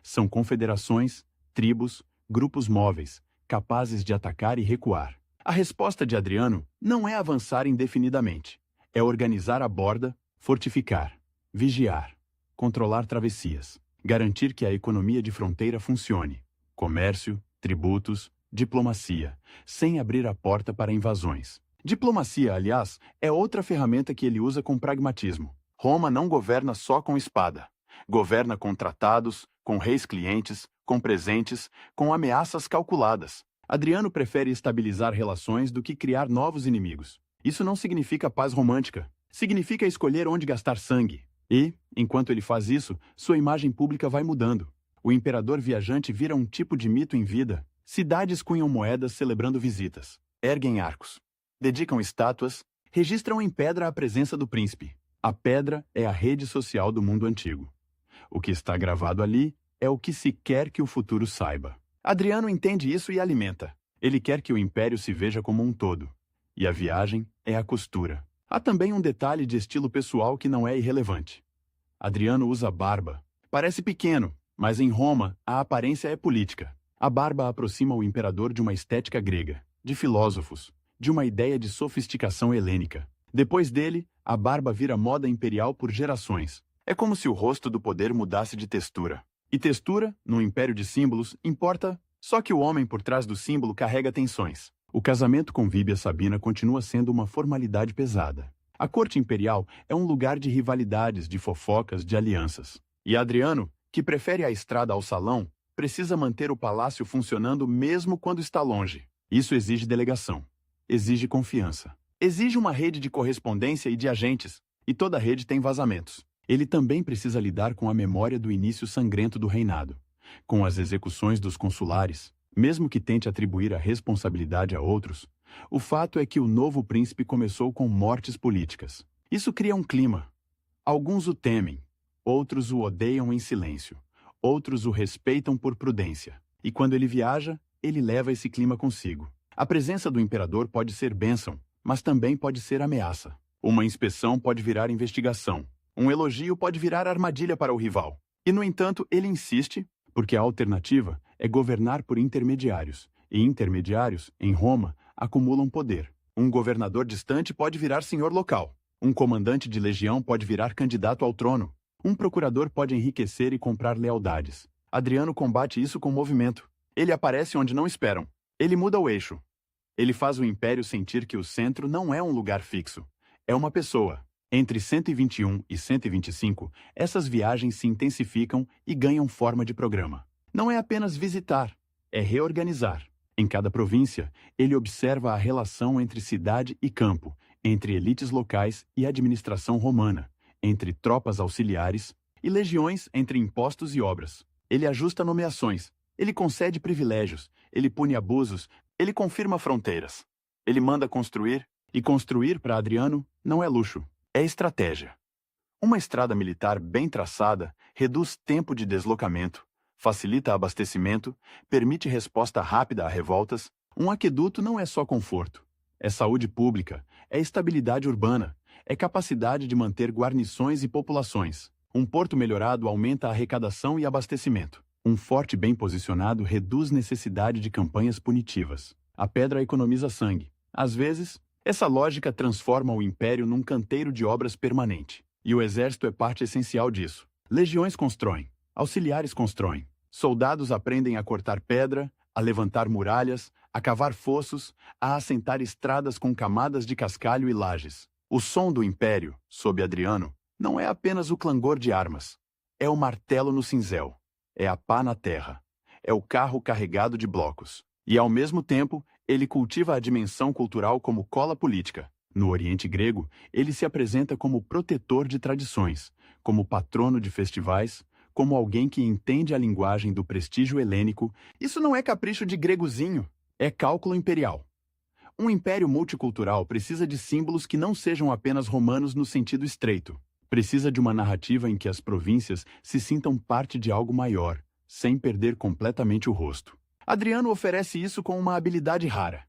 São confederações, tribos, grupos móveis, capazes de atacar e recuar. A resposta de Adriano não é avançar indefinidamente. É organizar a borda, fortificar, vigiar, controlar travessias, garantir que a economia de fronteira funcione. Comércio, tributos, diplomacia, sem abrir a porta para invasões. Diplomacia, aliás, é outra ferramenta que ele usa com pragmatismo. Roma não governa só com espada. Governa com tratados, com reis clientes, com presentes, com ameaças calculadas. Adriano prefere estabilizar relações do que criar novos inimigos. Isso não significa paz romântica. Significa escolher onde gastar sangue. E, enquanto ele faz isso, sua imagem pública vai mudando. O imperador viajante vira um tipo de mito em vida. Cidades cunham moedas celebrando visitas. Erguem arcos. Dedicam estátuas, registram em pedra a presença do príncipe. A pedra é a rede social do mundo antigo. O que está gravado ali é o que se quer que o futuro saiba. Adriano entende isso e alimenta. Ele quer que o império se veja como um todo. E a viagem é a costura. Há também um detalhe de estilo pessoal que não é irrelevante. Adriano usa barba. Parece pequeno, mas em Roma a aparência é política. A barba aproxima o imperador de uma estética grega, de filósofos, de uma ideia de sofisticação helênica. Depois dele, a barba vira moda imperial por gerações. É como se o rosto do poder mudasse de textura. E textura, num império de símbolos, importa Só que o homem por trás do símbolo carrega tensões. O casamento com Víbia Sabina continua sendo uma formalidade pesada. A corte imperial é um lugar de rivalidades, de fofocas, de alianças. E Adriano, que prefere a estrada ao salão, precisa manter o palácio funcionando mesmo quando está longe. Isso exige delegação, exige confiança, exige uma rede de correspondência e de agentes, e toda rede tem vazamentos. Ele também precisa lidar com a memória do início sangrento do reinado, com as execuções dos consulares, mesmo que tente atribuir a responsabilidade a outros. O fato é que o novo príncipe começou com mortes políticas. Isso cria um clima. Alguns o temem, outros o odeiam em silêncio, outros o respeitam por prudência. E quando ele viaja, ele leva esse clima consigo. A presença do imperador pode ser bênção, mas também pode ser ameaça. Uma inspeção pode virar investigação. Um elogio pode virar armadilha para o rival. E, no entanto, ele insiste, porque a alternativa é governar por intermediários. E intermediários, em Roma, acumulam poder. Um governador distante pode virar senhor local. Um comandante de legião pode virar candidato ao trono. Um procurador pode enriquecer e comprar lealdades. Adriano combate isso com movimento. Ele aparece onde não esperam. Ele muda o eixo. Ele faz o império sentir que o centro não é um lugar fixo. É uma pessoa. Entre 121 e 125, essas viagens se intensificam e ganham forma de programa. Não é apenas visitar, é reorganizar. Em cada província, ele observa a relação entre cidade e campo, entre elites locais e administração romana, entre tropas auxiliares e legiões, entre impostos e obras. Ele ajusta nomeações, ele concede privilégios, ele pune abusos, ele confirma fronteiras. Ele manda construir, e construir para Adriano não é luxo. É estratégia. Uma estrada militar bem traçada reduz tempo de deslocamento, facilita abastecimento, permite resposta rápida a revoltas. Um aqueduto não é só conforto. É saúde pública, é estabilidade urbana, é capacidade de manter guarnições e populações. Um porto melhorado aumenta a arrecadação e abastecimento. Um forte bem posicionado reduz necessidade de campanhas punitivas. A pedra economiza sangue. Às vezes, essa lógica transforma o império num canteiro de obras permanente. E o exército é parte essencial disso. Legiões constroem, auxiliares constroem, soldados aprendem a cortar pedra, a levantar muralhas, a cavar fossos, a assentar estradas com camadas de cascalho e lajes. O som do império, sob Adriano, não é apenas o clangor de armas. É o martelo no cinzel. É a pá na terra. É o carro carregado de blocos. E, ao mesmo tempo, ele cultiva a dimensão cultural como cola política. No Oriente Grego, ele se apresenta como protetor de tradições, como patrono de festivais, como alguém que entende a linguagem do prestígio helênico. Isso não é capricho de gregozinho, é cálculo imperial. Um império multicultural precisa de símbolos que não sejam apenas romanos no sentido estreito. Precisa de uma narrativa em que as províncias se sintam parte de algo maior, sem perder completamente o rosto. Adriano oferece isso com uma habilidade rara.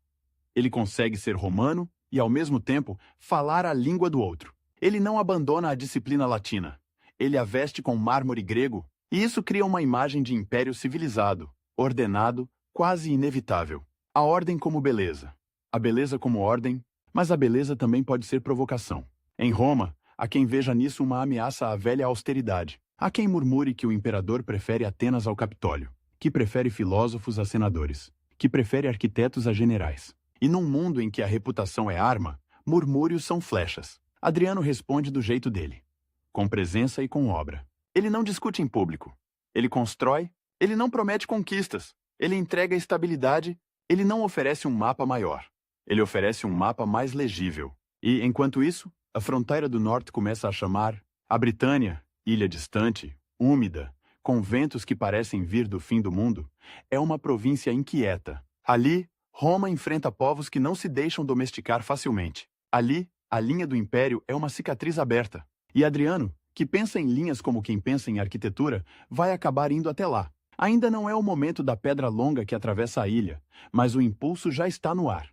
Ele consegue ser romano e, ao mesmo tempo, falar a língua do outro. Ele não abandona a disciplina latina. Ele a veste com mármore grego, e isso cria uma imagem de império civilizado, ordenado, quase inevitável. A ordem como beleza. A beleza como ordem, mas a beleza também pode ser provocação. Em Roma, há quem veja nisso uma ameaça à velha austeridade. Há quem murmure que o imperador prefere Atenas ao Capitólio, que prefere filósofos a senadores, que prefere arquitetos a generais. E num mundo em que a reputação é arma, murmúrios são flechas. Adriano responde do jeito dele, com presença e com obra. Ele não discute em público. Ele constrói, ele não promete conquistas, ele entrega estabilidade, ele não oferece um mapa maior. Ele oferece um mapa mais legível. E, enquanto isso, a fronteira do norte começa a chamar. A Britânia, ilha distante, úmida, com ventos que parecem vir do fim do mundo, é uma província inquieta. Ali, Roma enfrenta povos que não se deixam domesticar facilmente. Ali, a linha do império é uma cicatriz aberta. E Adriano, que pensa em linhas como quem pensa em arquitetura, vai acabar indo até lá. Ainda não é o momento da pedra longa que atravessa a ilha, mas o impulso já está no ar.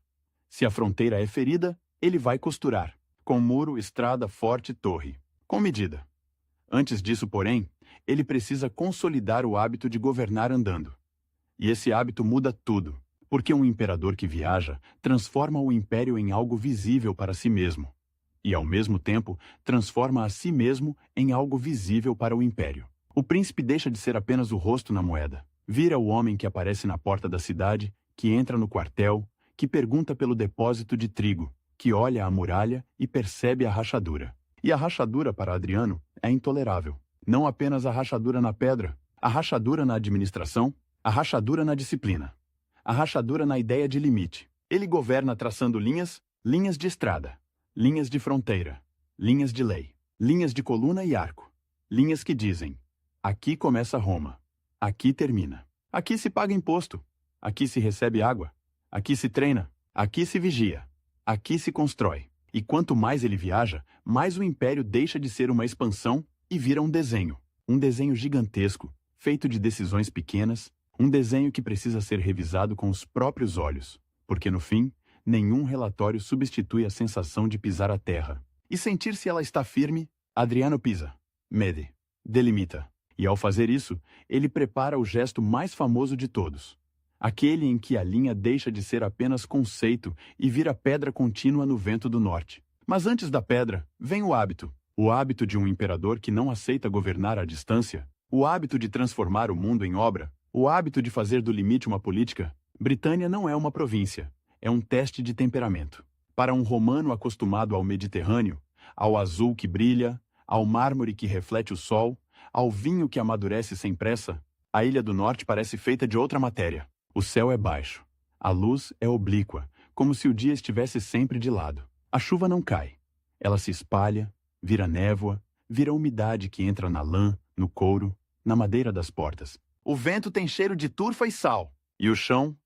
Se a fronteira é ferida, ele vai costurar. Com muro, estrada, forte, torre. Com medida. Antes disso, porém, ele precisa consolidar o hábito de governar andando. E esse hábito muda tudo, porque um imperador que viaja transforma o império em algo visível para si mesmo. E, ao mesmo tempo, transforma a si mesmo em algo visível para o império. O príncipe deixa de ser apenas o rosto na moeda. Vira o homem que aparece na porta da cidade, que entra no quartel, que pergunta pelo depósito de trigo, que olha a muralha e percebe a rachadura. E a rachadura, para Adriano, é intolerável. Não apenas a rachadura na pedra, a rachadura na administração, a rachadura na disciplina, a rachadura na ideia de limite. Ele governa traçando linhas, linhas de estrada, linhas de fronteira, linhas de lei, linhas de coluna e arco, linhas que dizem: aqui começa Roma, aqui termina. Aqui se paga imposto, aqui se recebe água, aqui se treina, aqui se vigia, aqui se constrói. E quanto mais ele viaja, mais o império deixa de ser uma expansão e vira um desenho gigantesco, feito de decisões pequenas, um desenho que precisa ser revisado com os próprios olhos, porque no fim, nenhum relatório substitui a sensação de pisar a terra. E sentir se ela está firme, Adriano pisa, mede, delimita. E ao fazer isso, ele prepara o gesto mais famoso de todos. Aquele em que a linha deixa de ser apenas conceito e vira pedra contínua no vento do norte. Mas antes da pedra, vem o hábito de um imperador que não aceita governar à distância, o hábito de transformar o mundo em obra, o hábito de fazer do limite uma política. Britânia não é uma província, é um teste de temperamento. Para um romano acostumado ao Mediterrâneo, ao azul que brilha, ao mármore que reflete o sol, ao vinho que amadurece sem pressa, a Ilha do Norte parece feita de outra matéria. O céu é baixo, a luz é oblíqua, como se o dia estivesse sempre de lado. A chuva não cai, ela se espalha, vira névoa, vira umidade que entra na lã, no couro, na madeira das portas. O vento tem cheiro de turfa e sal. E o chão?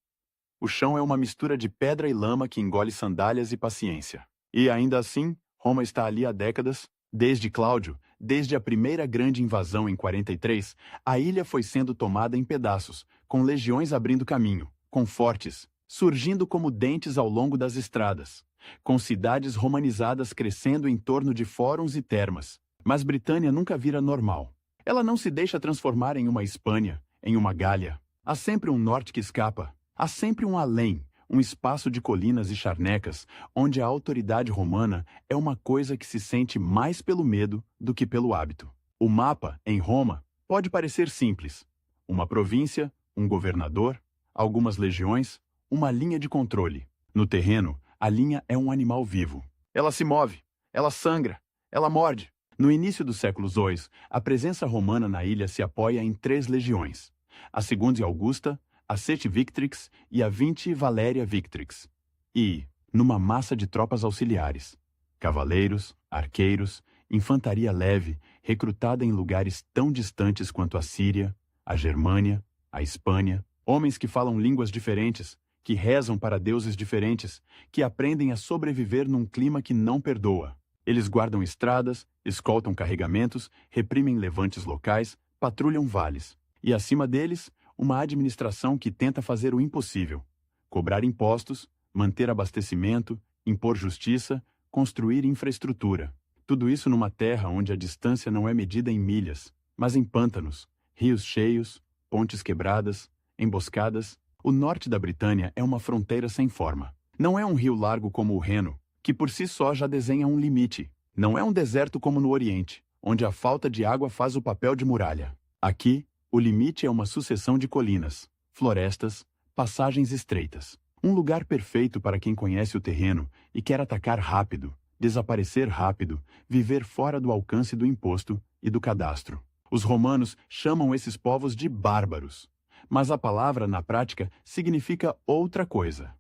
O chão é uma mistura de pedra e lama que engole sandálias e paciência. E ainda assim, Roma está ali há décadas. Desde Cláudio, desde a primeira grande invasão em 43, a ilha foi sendo tomada em pedaços, com legiões abrindo caminho, com fortes, surgindo como dentes ao longo das estradas, com cidades romanizadas crescendo em torno de fóruns e termas. Mas Britânia nunca vira normal. Ela não se deixa transformar em uma Espanha, em uma Gália. Há sempre um norte que escapa, há sempre um além, um espaço de colinas e charnecas, onde a autoridade romana é uma coisa que se sente mais pelo medo do que pelo hábito. O mapa, em Roma, pode parecer simples. Uma província, um governador, algumas legiões, uma linha de controle. No terreno, a linha é um animal vivo. Ela se move, ela sangra, ela morde. No início do século II, a presença romana na ilha se apoia em 3 legiões: a Segunda Augusta, a Sete Victrix e a 20 Valéria Victrix. E, numa massa de tropas auxiliares, cavaleiros, arqueiros, infantaria leve, recrutada em lugares tão distantes quanto a Síria, a Germânia, a Espanha, homens que falam línguas diferentes, que rezam para deuses diferentes, que aprendem a sobreviver num clima que não perdoa. Eles guardam estradas, escoltam carregamentos, reprimem levantes locais, patrulham vales. E acima deles, uma administração que tenta fazer o impossível: cobrar impostos, manter abastecimento, impor justiça, construir infraestrutura. Tudo isso numa terra onde a distância não é medida em milhas, mas em pântanos, rios cheios, pontes quebradas, emboscadas. O norte da Britânia é uma fronteira sem forma. Não é um rio largo como o Reno, que por si só já desenha um limite. Não é um deserto como no Oriente, onde a falta de água faz o papel de muralha. Aqui, o limite é uma sucessão de colinas, florestas, passagens estreitas. Um lugar perfeito para quem conhece o terreno e quer atacar rápido, desaparecer rápido, viver fora do alcance do imposto e do cadastro. Os romanos chamam esses povos de bárbaros, mas a palavra, na prática, significa outra coisa.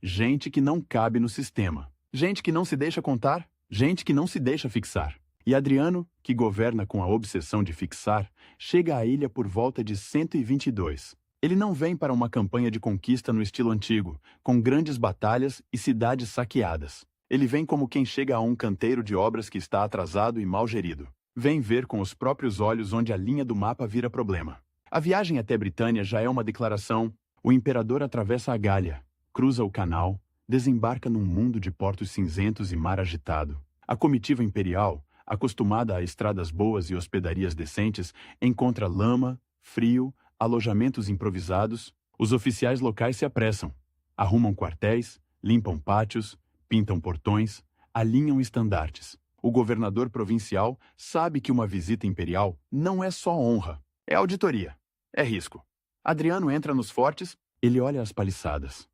Gente que não cabe no sistema. Gente que não se deixa contar, gente que não se deixa fixar. E Adriano, que governa com a obsessão de fixar, chega à ilha por volta de 122. Ele não vem para uma campanha de conquista no estilo antigo, com grandes batalhas e cidades saqueadas. Ele vem como quem chega a um canteiro de obras que está atrasado e mal gerido. Vem ver com os próprios olhos onde a linha do mapa vira problema. A viagem até Britânia já é uma declaração. O imperador atravessa a Gália, cruza o canal, desembarca num mundo de portos cinzentos e mar agitado. A comitiva imperial, acostumada a estradas boas e hospedarias decentes, encontra lama, frio, alojamentos improvisados. Os oficiais locais se apressam, arrumam quartéis, limpam pátios, pintam portões, alinham estandartes. O governador provincial sabe que uma visita imperial não é só honra, é auditoria, é risco. Adriano entra nos fortes, ele olha as paliçadas.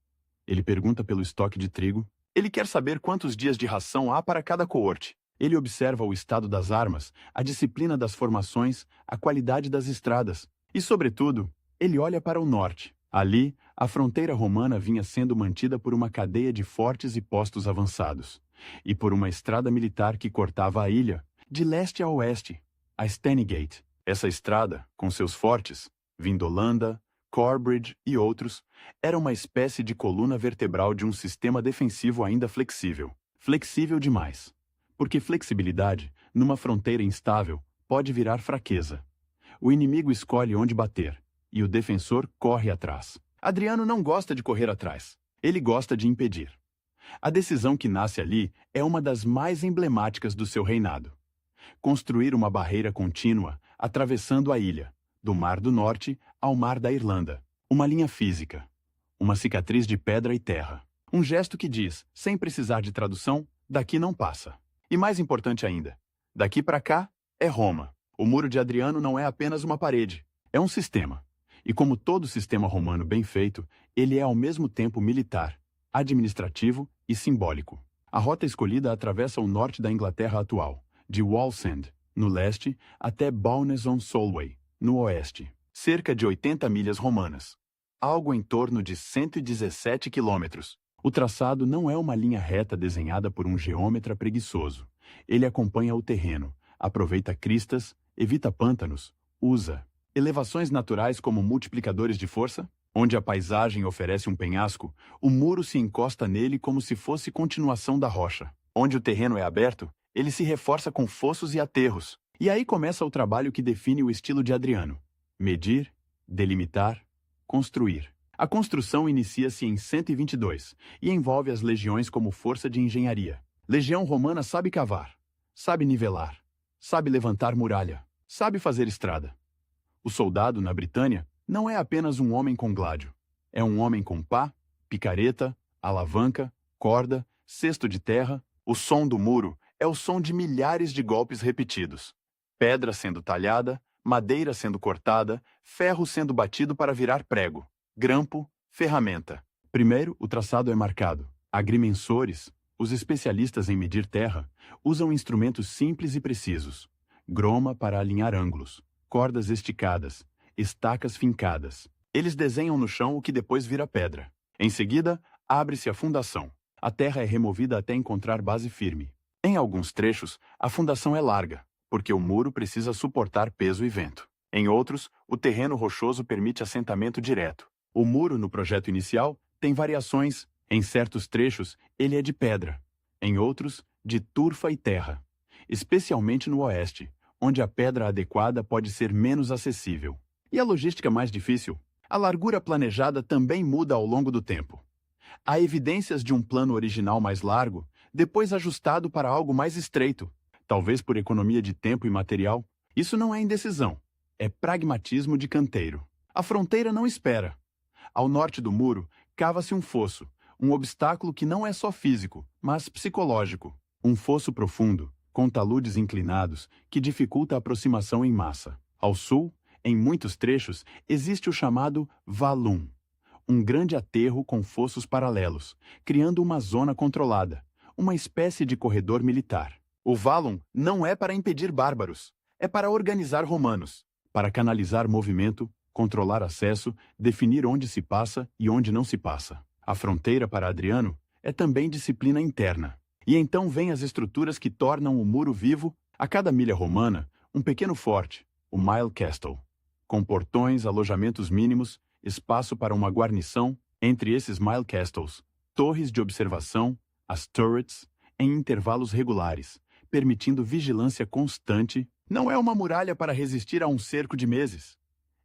Ele pergunta pelo estoque de trigo. Ele quer saber quantos dias de ração há para cada coorte. Ele observa o estado das armas, a disciplina das formações, a qualidade das estradas. E, sobretudo, ele olha para o norte. Ali, a fronteira romana vinha sendo mantida por uma cadeia de fortes e postos avançados, e por uma estrada militar que cortava a ilha, de leste a oeste, a Stanigate. Essa estrada, com seus fortes, Vindolanda, Corbridge e outros, era uma espécie de coluna vertebral de um sistema defensivo ainda flexível. Flexível demais. Porque flexibilidade, numa fronteira instável, pode virar fraqueza. O inimigo escolhe onde bater, e o defensor corre atrás. Adriano não gosta de correr atrás. Ele gosta de impedir. A decisão que nasce ali é uma das mais emblemáticas do seu reinado. Construir uma barreira contínua, atravessando a ilha, do Mar do Norte ao Mar da Irlanda. Uma linha física. Uma cicatriz de pedra e terra. Um gesto que diz, sem precisar de tradução, daqui não passa. E mais importante ainda, daqui para cá é Roma. O Muro de Adriano não é apenas uma parede, é um sistema. E como todo sistema romano bem feito, ele é ao mesmo tempo militar, administrativo e simbólico. A rota escolhida atravessa o norte da Inglaterra atual, de Wallsend, no leste, até Bowness-on-Solway, no oeste. Cerca de 80 milhas romanas. Algo em torno de 117 quilômetros. O traçado não é uma linha reta desenhada por um geômetra preguiçoso. Ele acompanha o terreno, aproveita cristas, evita pântanos, usa elevações naturais como multiplicadores de força. Onde a paisagem oferece um penhasco, o muro se encosta nele como se fosse continuação da rocha. Onde o terreno é aberto, ele se reforça com fossos e aterros. E aí começa o trabalho que define o estilo de Adriano. Medir, delimitar, construir. A construção inicia-se em 122 e envolve as legiões como força de engenharia. Legião romana sabe cavar, sabe nivelar, sabe levantar muralha, sabe fazer estrada. O soldado, na Britânia, não é apenas um homem com gládio. É um homem com pá, picareta, alavanca, corda, cesto de terra. O som do muro é o som de milhares de golpes repetidos. Pedra sendo talhada, madeira sendo cortada, ferro sendo batido para virar prego, grampo, ferramenta. Primeiro, o traçado é marcado. Agrimensores, os especialistas em medir terra, usam instrumentos simples e precisos. Groma para alinhar ângulos, cordas esticadas, estacas fincadas. Eles desenham no chão o que depois vira pedra. Em seguida, abre-se a fundação. A terra é removida até encontrar base firme. Em alguns trechos, a fundação é larga, porque o muro precisa suportar peso e vento. Em outros, o terreno rochoso permite assentamento direto. O muro, no projeto inicial, tem variações. Em certos trechos, ele é de pedra. Em outros, de turfa e terra. Especialmente no oeste, onde a pedra adequada pode ser menos acessível. E a logística mais difícil? A largura planejada também muda ao longo do tempo. Há evidências de um plano original mais largo, depois ajustado para algo mais estreito, talvez por economia de tempo e material. Isso não é indecisão, é pragmatismo de canteiro. A fronteira não espera. Ao norte do muro, cava-se um fosso, um obstáculo que não é só físico, mas psicológico. Um fosso profundo, com taludes inclinados, que dificulta a aproximação em massa. Ao sul, em muitos trechos, existe o chamado valum, um grande aterro com fossos paralelos, criando uma zona controlada, uma espécie de corredor militar. O valum não é para impedir bárbaros, é para organizar romanos, para canalizar movimento, controlar acesso, definir onde se passa e onde não se passa. A fronteira para Adriano é também disciplina interna. E então vêm as estruturas que tornam o muro vivo. A cada milha romana, um pequeno forte, o Mile Castle, com portões, alojamentos mínimos, espaço para uma guarnição. Entre esses Mile Castles, torres de observação, as turrets, em intervalos regulares, permitindo vigilância constante. Não é uma muralha para resistir a um cerco de meses.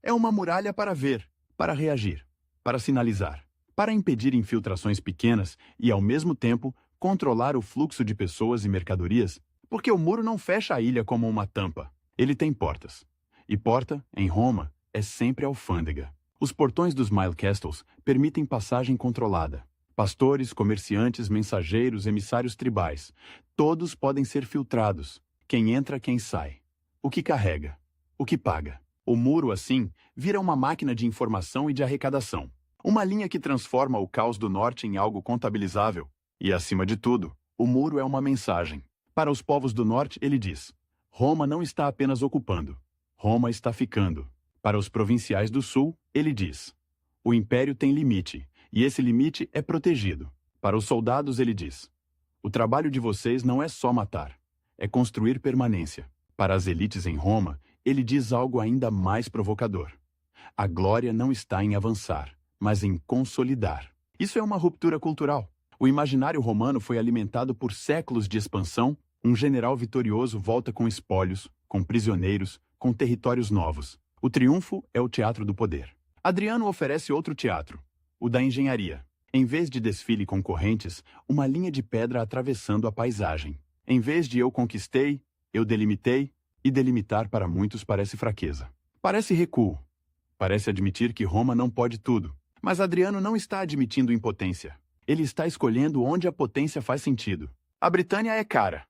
É uma muralha para ver, para reagir, para sinalizar, para impedir infiltrações pequenas e, ao mesmo tempo, controlar o fluxo de pessoas e mercadorias, porque o muro não fecha a ilha como uma tampa. Ele tem portas. E porta, em Roma, é sempre alfândega. Os portões dos Mile Castles permitem passagem controlada. Pastores, comerciantes, mensageiros, emissários tribais, todos podem ser filtrados. Quem entra, quem sai. O que carrega. O que paga. O muro, assim, vira uma máquina de informação e de arrecadação. Uma linha que transforma o caos do norte em algo contabilizável. E, acima de tudo, o muro é uma mensagem. Para os povos do norte, ele diz: Roma não está apenas ocupando. Roma está ficando. Para os provinciais do sul, ele diz: o império tem limite, e esse limite é protegido. Para os soldados, ele diz: o trabalho de vocês não é só matar, é construir permanência. Para as elites em Roma, ele diz algo ainda mais provocador: a glória não está em avançar, mas em consolidar. Isso é uma ruptura cultural. O imaginário romano foi alimentado por séculos de expansão. Um general vitorioso volta com espólios, com prisioneiros, com territórios novos. O triunfo é o teatro do poder. Adriano oferece outro teatro, o da engenharia. Em vez de desfile com correntes, uma linha de pedra atravessando a paisagem. Em vez de eu conquistei, eu delimitei, e delimitar para muitos parece fraqueza. Parece recuo. Parece admitir que Roma não pode tudo. Mas Adriano não está admitindo impotência. Ele está escolhendo onde a potência faz sentido. A Britânia é cara.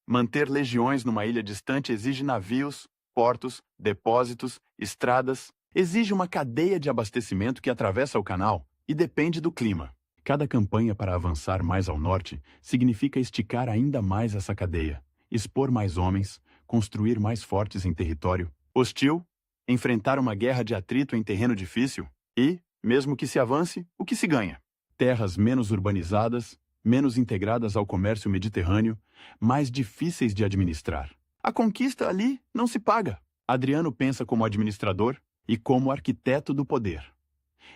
Manter legiões numa ilha distante exige navios, portos, depósitos, estradas. Exige uma cadeia de abastecimento que atravessa o canal e depende do clima. Cada campanha para avançar mais ao norte significa esticar ainda mais essa cadeia, expor mais homens, construir mais fortes em território hostil, enfrentar uma guerra de atrito em terreno difícil e, mesmo que se avance, o que se ganha? Terras menos urbanizadas, menos integradas ao comércio mediterrâneo, mais difíceis de administrar. A conquista ali não se paga. Adriano pensa como administrador e como arquiteto do poder.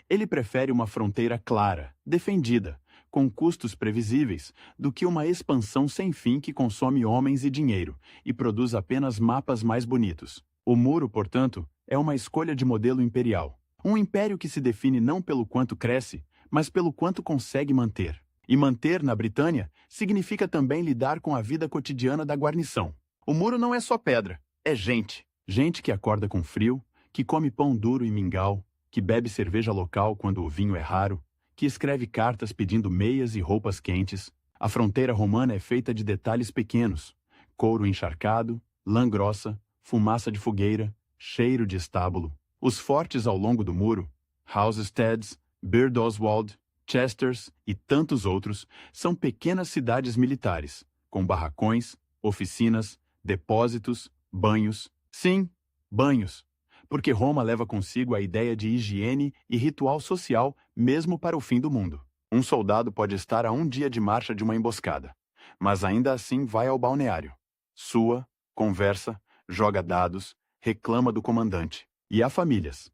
Ele prefere uma fronteira clara, defendida, com custos previsíveis, do que uma expansão sem fim que consome homens e dinheiro e produz apenas mapas mais bonitos. O muro, portanto, é uma escolha de modelo imperial. Um império que se define não pelo quanto cresce, mas pelo quanto consegue manter. E manter na Britânia significa também lidar com a vida cotidiana da guarnição. O muro não é só pedra, é gente. Gente que acorda com frio, que come pão duro e mingau, que bebe cerveja local quando o vinho é raro, que escreve cartas pedindo meias e roupas quentes. A fronteira romana é feita de detalhes pequenos: couro encharcado, lã grossa, fumaça de fogueira, cheiro de estábulo. Os fortes ao longo do muro, Housesteads, Bird Oswald, Chesters e tantos outros, são pequenas cidades militares, com barracões, oficinas, depósitos, banhos. Sim, banhos, porque Roma leva consigo a ideia de higiene e ritual social mesmo para o fim do mundo. Um soldado pode estar a um dia de marcha de uma emboscada, mas ainda assim vai ao balneário. Sua, conversa, joga dados, reclama do comandante. E há famílias.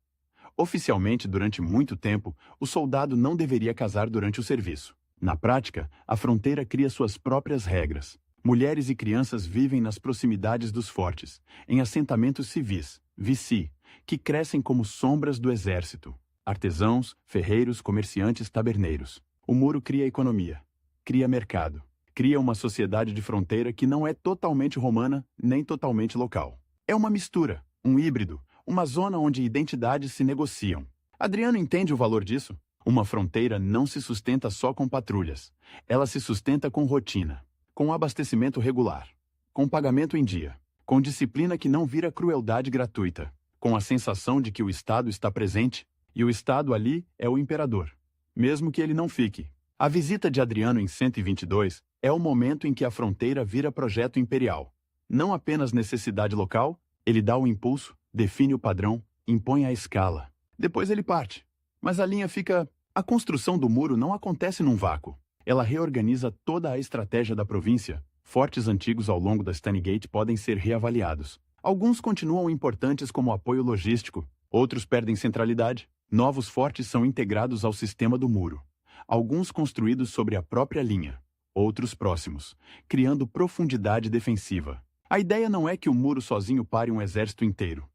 Oficialmente, durante muito tempo, o soldado não deveria casar durante o serviço. Na prática, a fronteira cria suas próprias regras. Mulheres e crianças vivem nas proximidades dos fortes, em assentamentos civis, vici, que crescem como sombras do exército. Artesãos, ferreiros, comerciantes, taberneiros. O muro cria economia, cria mercado, cria uma sociedade de fronteira que não é totalmente romana nem totalmente local. É uma mistura, um híbrido, uma zona onde identidades se negociam. Adriano entende o valor disso. Uma fronteira não se sustenta só com patrulhas. Ela se sustenta com rotina, com abastecimento regular, com pagamento em dia, com disciplina que não vira crueldade gratuita, com a sensação de que o Estado está presente, e o Estado ali é o imperador, mesmo que ele não fique. A visita de Adriano em 122 é o momento em que a fronteira vira projeto imperial. Não apenas necessidade local, ele dá o impulso, define o padrão, impõe a escala. Depois ele parte. Mas a linha fica... A construção do muro não acontece num vácuo. Ela reorganiza toda a estratégia da província. Fortes antigos ao longo da Stanigate podem ser reavaliados. Alguns continuam importantes como apoio logístico, outros perdem centralidade. Novos fortes são integrados ao sistema do muro. Alguns construídos sobre a própria linha, outros próximos, criando profundidade defensiva. A ideia não é que o muro sozinho pare um exército inteiro.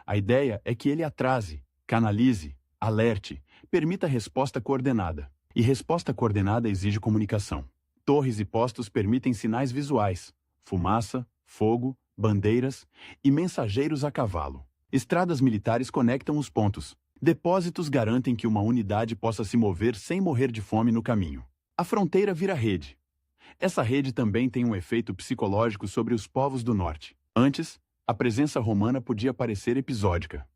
A ideia é que ele atrase, canalize, alerte, permita resposta coordenada. E resposta coordenada exige comunicação. Torres e postos permitem sinais visuais, fumaça, fogo, bandeiras e mensageiros a cavalo. Estradas militares conectam os pontos. Depósitos garantem que uma unidade possa se mover sem morrer de fome no caminho. A fronteira vira rede. Essa rede também tem um efeito psicológico sobre os povos do norte. Antes, a presença romana podia parecer episódica.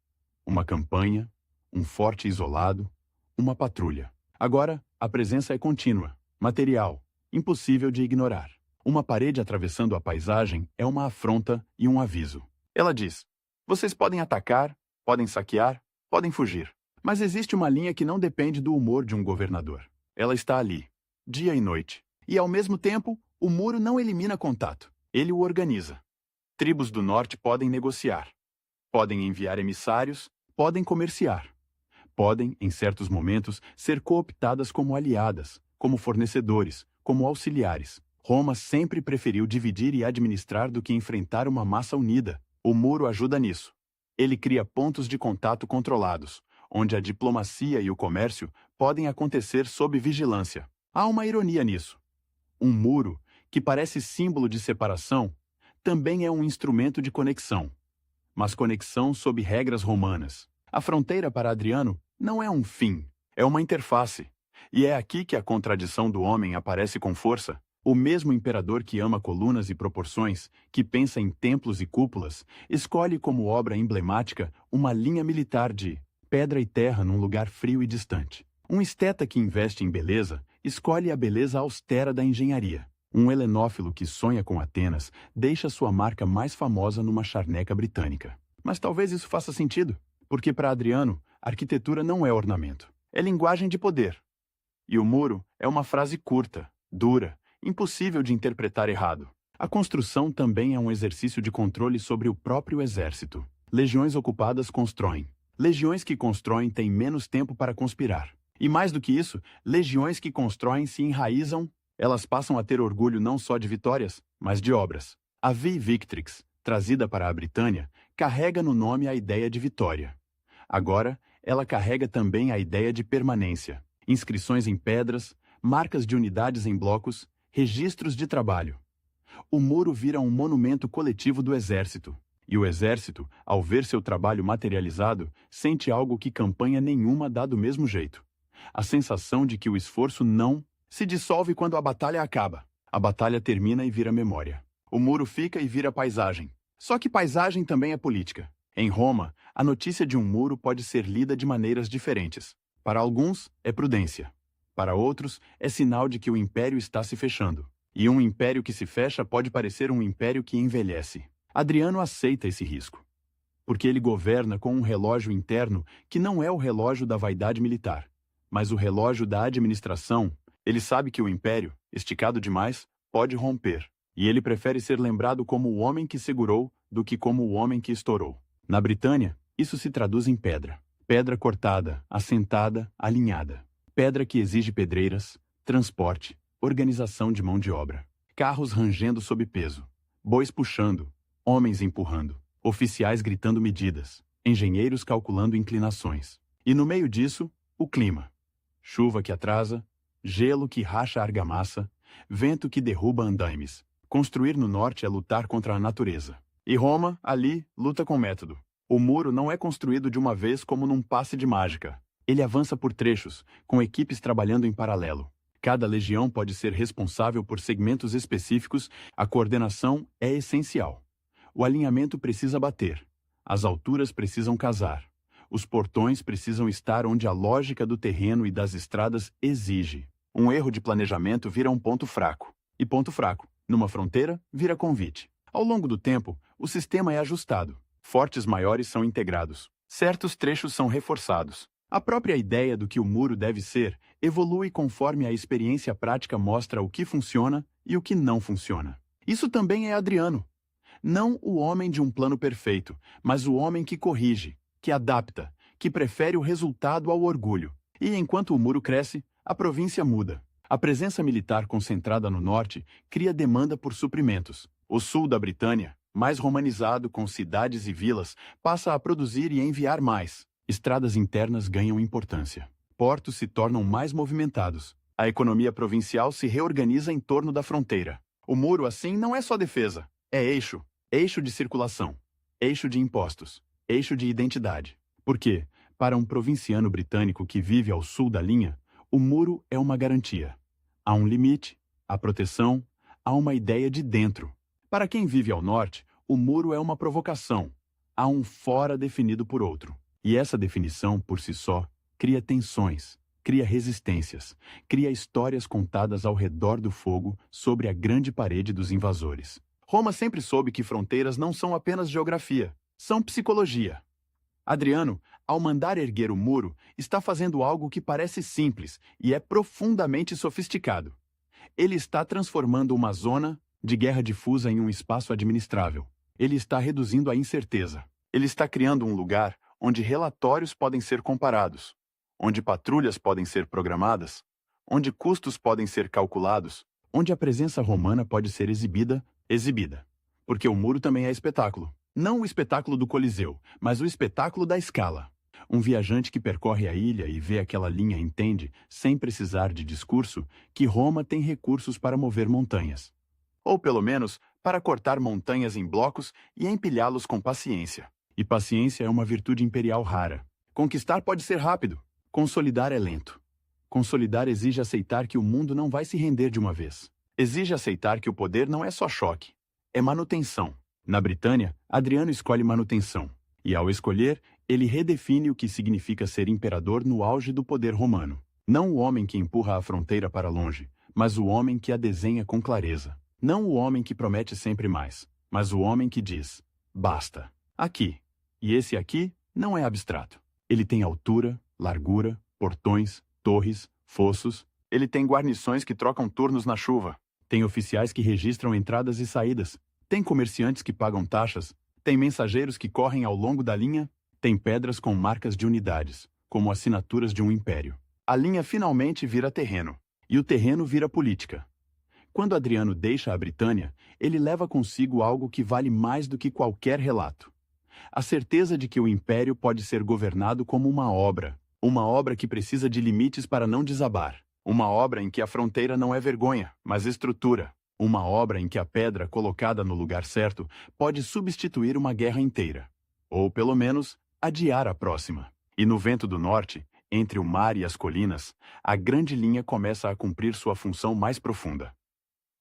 uma campanha, um forte isolado, uma patrulha. Agora, a presença é contínua, material, impossível de ignorar. Uma parede atravessando a paisagem é uma afronta e um aviso. Ela diz: vocês podem atacar, podem saquear, podem fugir. Mas existe uma linha que não depende do humor de um governador. Ela está ali, dia e noite. E, ao mesmo tempo, o muro não elimina contato. Ele o organiza. Tribos do norte podem negociar. Podem enviar emissários, podem comerciar. Podem, em certos momentos, ser cooptadas como aliadas, como fornecedores, como auxiliares. Roma sempre preferiu dividir e administrar do que enfrentar uma massa unida. O muro ajuda nisso. Ele cria pontos de contato controlados, onde a diplomacia e o comércio podem acontecer sob vigilância. Há uma ironia nisso. Um muro, que parece símbolo de separação, também é um instrumento de conexão. Mas conexão sob regras romanas. A fronteira para Adriano não é um fim, é uma interface. E é aqui que a contradição do homem aparece com força. O mesmo imperador que ama colunas e proporções, que pensa em templos e cúpulas, escolhe como obra emblemática uma linha militar de pedra e terra num lugar frio e distante. Um esteta que investe em beleza, escolhe a beleza austera da engenharia. Um helenófilo que sonha com Atenas deixa sua marca mais famosa numa charneca britânica. Mas talvez isso faça sentido, porque para Adriano, arquitetura não é ornamento, é linguagem de poder. E o muro é uma frase curta, dura, impossível de interpretar errado. A construção também é um exercício de controle sobre o próprio exército. Legiões ocupadas constroem. Legiões que constroem têm menos tempo para conspirar. E mais do que isso, legiões que constroem se enraizam, elas passam a ter orgulho não só de vitórias, mas de obras. A Vi Victrix, trazida para a Britânia, carrega no nome a ideia de vitória. Agora, ela carrega também a ideia de permanência. Inscrições em pedras, marcas de unidades em blocos, registros de trabalho. O muro vira um monumento coletivo do exército. E o exército, ao ver seu trabalho materializado, sente algo que campanha nenhuma dá do mesmo jeito. A sensação de que o esforço não se dissolve quando a batalha acaba. A batalha termina e vira memória. O muro fica e vira paisagem. Só que paisagem também é política. Em Roma, a notícia de um muro pode ser lida de maneiras diferentes. Para alguns, é prudência. Para outros, é sinal de que o império está se fechando. E um império que se fecha pode parecer um império que envelhece. Adriano aceita esse risco, porque ele governa com um relógio interno que não é o relógio da vaidade militar, mas o relógio da administração. Ele sabe que o império, esticado demais, pode romper, e ele prefere ser lembrado como o homem que segurou do que como o homem que estourou. Na Britânia, isso se traduz em pedra. Pedra cortada, assentada, alinhada. Pedra que exige pedreiras, transporte, organização de mão de obra. Carros rangendo sob peso. Bois puxando. Homens empurrando. Oficiais gritando medidas. Engenheiros calculando inclinações. E no meio disso, o clima. Chuva que atrasa, gelo que racha a argamassa, vento que derruba andaimes. Construir no norte é lutar contra a natureza. E Roma, ali, luta com método. O muro não é construído de uma vez como num passe de mágica. Ele avança por trechos, com equipes trabalhando em paralelo. Cada legião pode ser responsável por segmentos específicos, a coordenação é essencial. O alinhamento precisa bater. As alturas precisam casar. Os portões precisam estar onde a lógica do terreno e das estradas exige. Um erro de planejamento vira um ponto fraco. E ponto fraco, numa fronteira, vira convite. Ao longo do tempo, o sistema é ajustado. Fortes maiores são integrados. Certos trechos são reforçados. A própria ideia do que o muro deve ser evolui conforme a experiência prática mostra o que funciona e o que não funciona. Isso também é Adriano. Não o homem de um plano perfeito, mas o homem que corrige, que adapta, que prefere o resultado ao orgulho. E enquanto o muro cresce, a província muda. A presença militar concentrada no norte cria demanda por suprimentos. O sul da Britânia, mais romanizado com cidades e vilas, passa a produzir e enviar mais. Estradas internas ganham importância. Portos se tornam mais movimentados. A economia provincial se reorganiza em torno da fronteira. O muro, assim, não é só defesa. É eixo. Eixo de circulação. Eixo de impostos. Eixo de identidade. Porque, para um provinciano britânico que vive ao sul da linha, o muro é uma garantia. Há um limite, há proteção, há uma ideia de dentro. Para quem vive ao norte, o muro é uma provocação. Há um fora definido por outro. E essa definição, por si só, cria tensões, cria resistências, cria histórias contadas ao redor do fogo sobre a grande parede dos invasores. Roma sempre soube que fronteiras não são apenas geografia, são psicologia. Adriano, ao mandar erguer o muro, está fazendo algo que parece simples e é profundamente sofisticado. Ele está transformando uma zona de guerra difusa em um espaço administrável. Ele está reduzindo a incerteza. Ele está criando um lugar onde relatórios podem ser comparados, onde patrulhas podem ser programadas, onde custos podem ser calculados, onde a presença romana pode ser exibida. Porque o muro também é espetáculo. Não o espetáculo do Coliseu, mas o espetáculo da escala. Um viajante que percorre a ilha e vê aquela linha entende, sem precisar de discurso, que Roma tem recursos para mover montanhas. Ou, pelo menos, para cortar montanhas em blocos e empilhá-los com paciência. E paciência é uma virtude imperial rara. Conquistar pode ser rápido, consolidar é lento. Consolidar exige aceitar que o mundo não vai se render de uma vez. Exige aceitar que o poder não é só choque, é manutenção. Na Britânia, Adriano escolhe manutenção. E ao escolher, ele redefine o que significa ser imperador no auge do poder romano. Não o homem que empurra a fronteira para longe, mas o homem que a desenha com clareza. Não o homem que promete sempre mais, mas o homem que diz: basta. Aqui. E esse aqui não é abstrato. Ele tem altura, largura, portões, torres, fossos. Ele tem guarnições que trocam turnos na chuva. Tem oficiais que registram entradas e saídas. Tem comerciantes que pagam taxas. Tem mensageiros que correm ao longo da linha. Tem pedras com marcas de unidades, como assinaturas de um império. A linha finalmente vira terreno. E o terreno vira política. Quando Adriano deixa a Britânia, ele leva consigo algo que vale mais do que qualquer relato. A certeza de que o império pode ser governado como uma obra que precisa de limites para não desabar. Uma obra em que a fronteira não é vergonha, mas estrutura. Uma obra em que a pedra colocada no lugar certo pode substituir uma guerra inteira. Ou, pelo menos, adiar a próxima. E no vento do norte, entre o mar e as colinas, a grande linha começa a cumprir sua função mais profunda.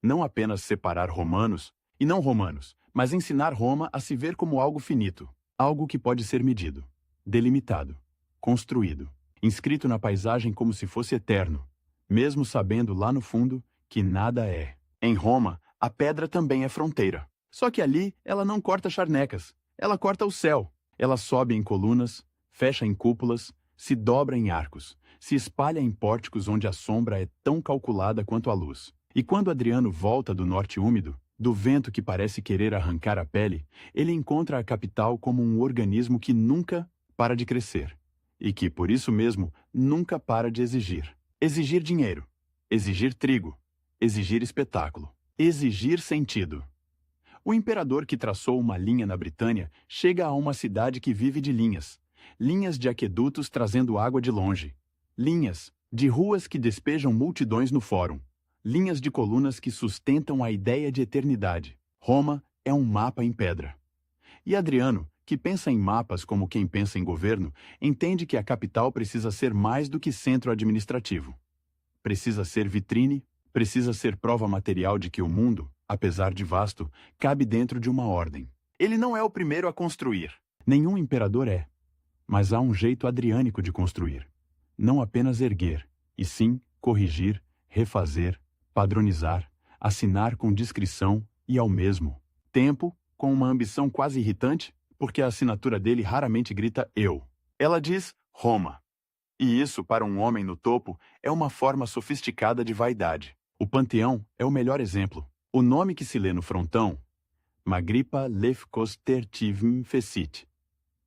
Não apenas separar romanos e não romanos, mas ensinar Roma a se ver como algo finito, algo que pode ser medido, delimitado, construído, inscrito na paisagem como se fosse eterno, mesmo sabendo lá no fundo que nada é. Em Roma, a pedra também é fronteira. Só que ali ela não corta charnecas, ela corta o céu. Ela sobe em colunas, fecha em cúpulas, se dobra em arcos, se espalha em pórticos onde a sombra é tão calculada quanto a luz. E quando Adriano volta do norte úmido, do vento que parece querer arrancar a pele, ele encontra a capital como um organismo que nunca para de crescer. E que, por isso mesmo, nunca para de exigir. Exigir dinheiro, exigir trigo, exigir espetáculo, exigir sentido. O imperador que traçou uma linha na Britânia chega a uma cidade que vive de linhas. Linhas de aquedutos trazendo água de longe. Linhas de ruas que despejam multidões no fórum. Linhas de colunas que sustentam a ideia de eternidade. Roma é um mapa em pedra. E Adriano, que pensa em mapas como quem pensa em governo, entende que a capital precisa ser mais do que centro administrativo. Precisa ser vitrine, precisa ser prova material de que o mundo, apesar de vasto, cabe dentro de uma ordem. Ele não é o primeiro a construir. Nenhum imperador é. Mas há um jeito adriânico de construir. Não apenas erguer, e sim corrigir, refazer, padronizar, assinar com discrição e ao mesmo tempo, com uma ambição quase irritante, porque a assinatura dele raramente grita eu. Ela diz Roma. E isso, para um homem no topo, é uma forma sofisticada de vaidade. O Panteão é o melhor exemplo. O nome que se lê no frontão, Magripa Lefkostertivm Fecit,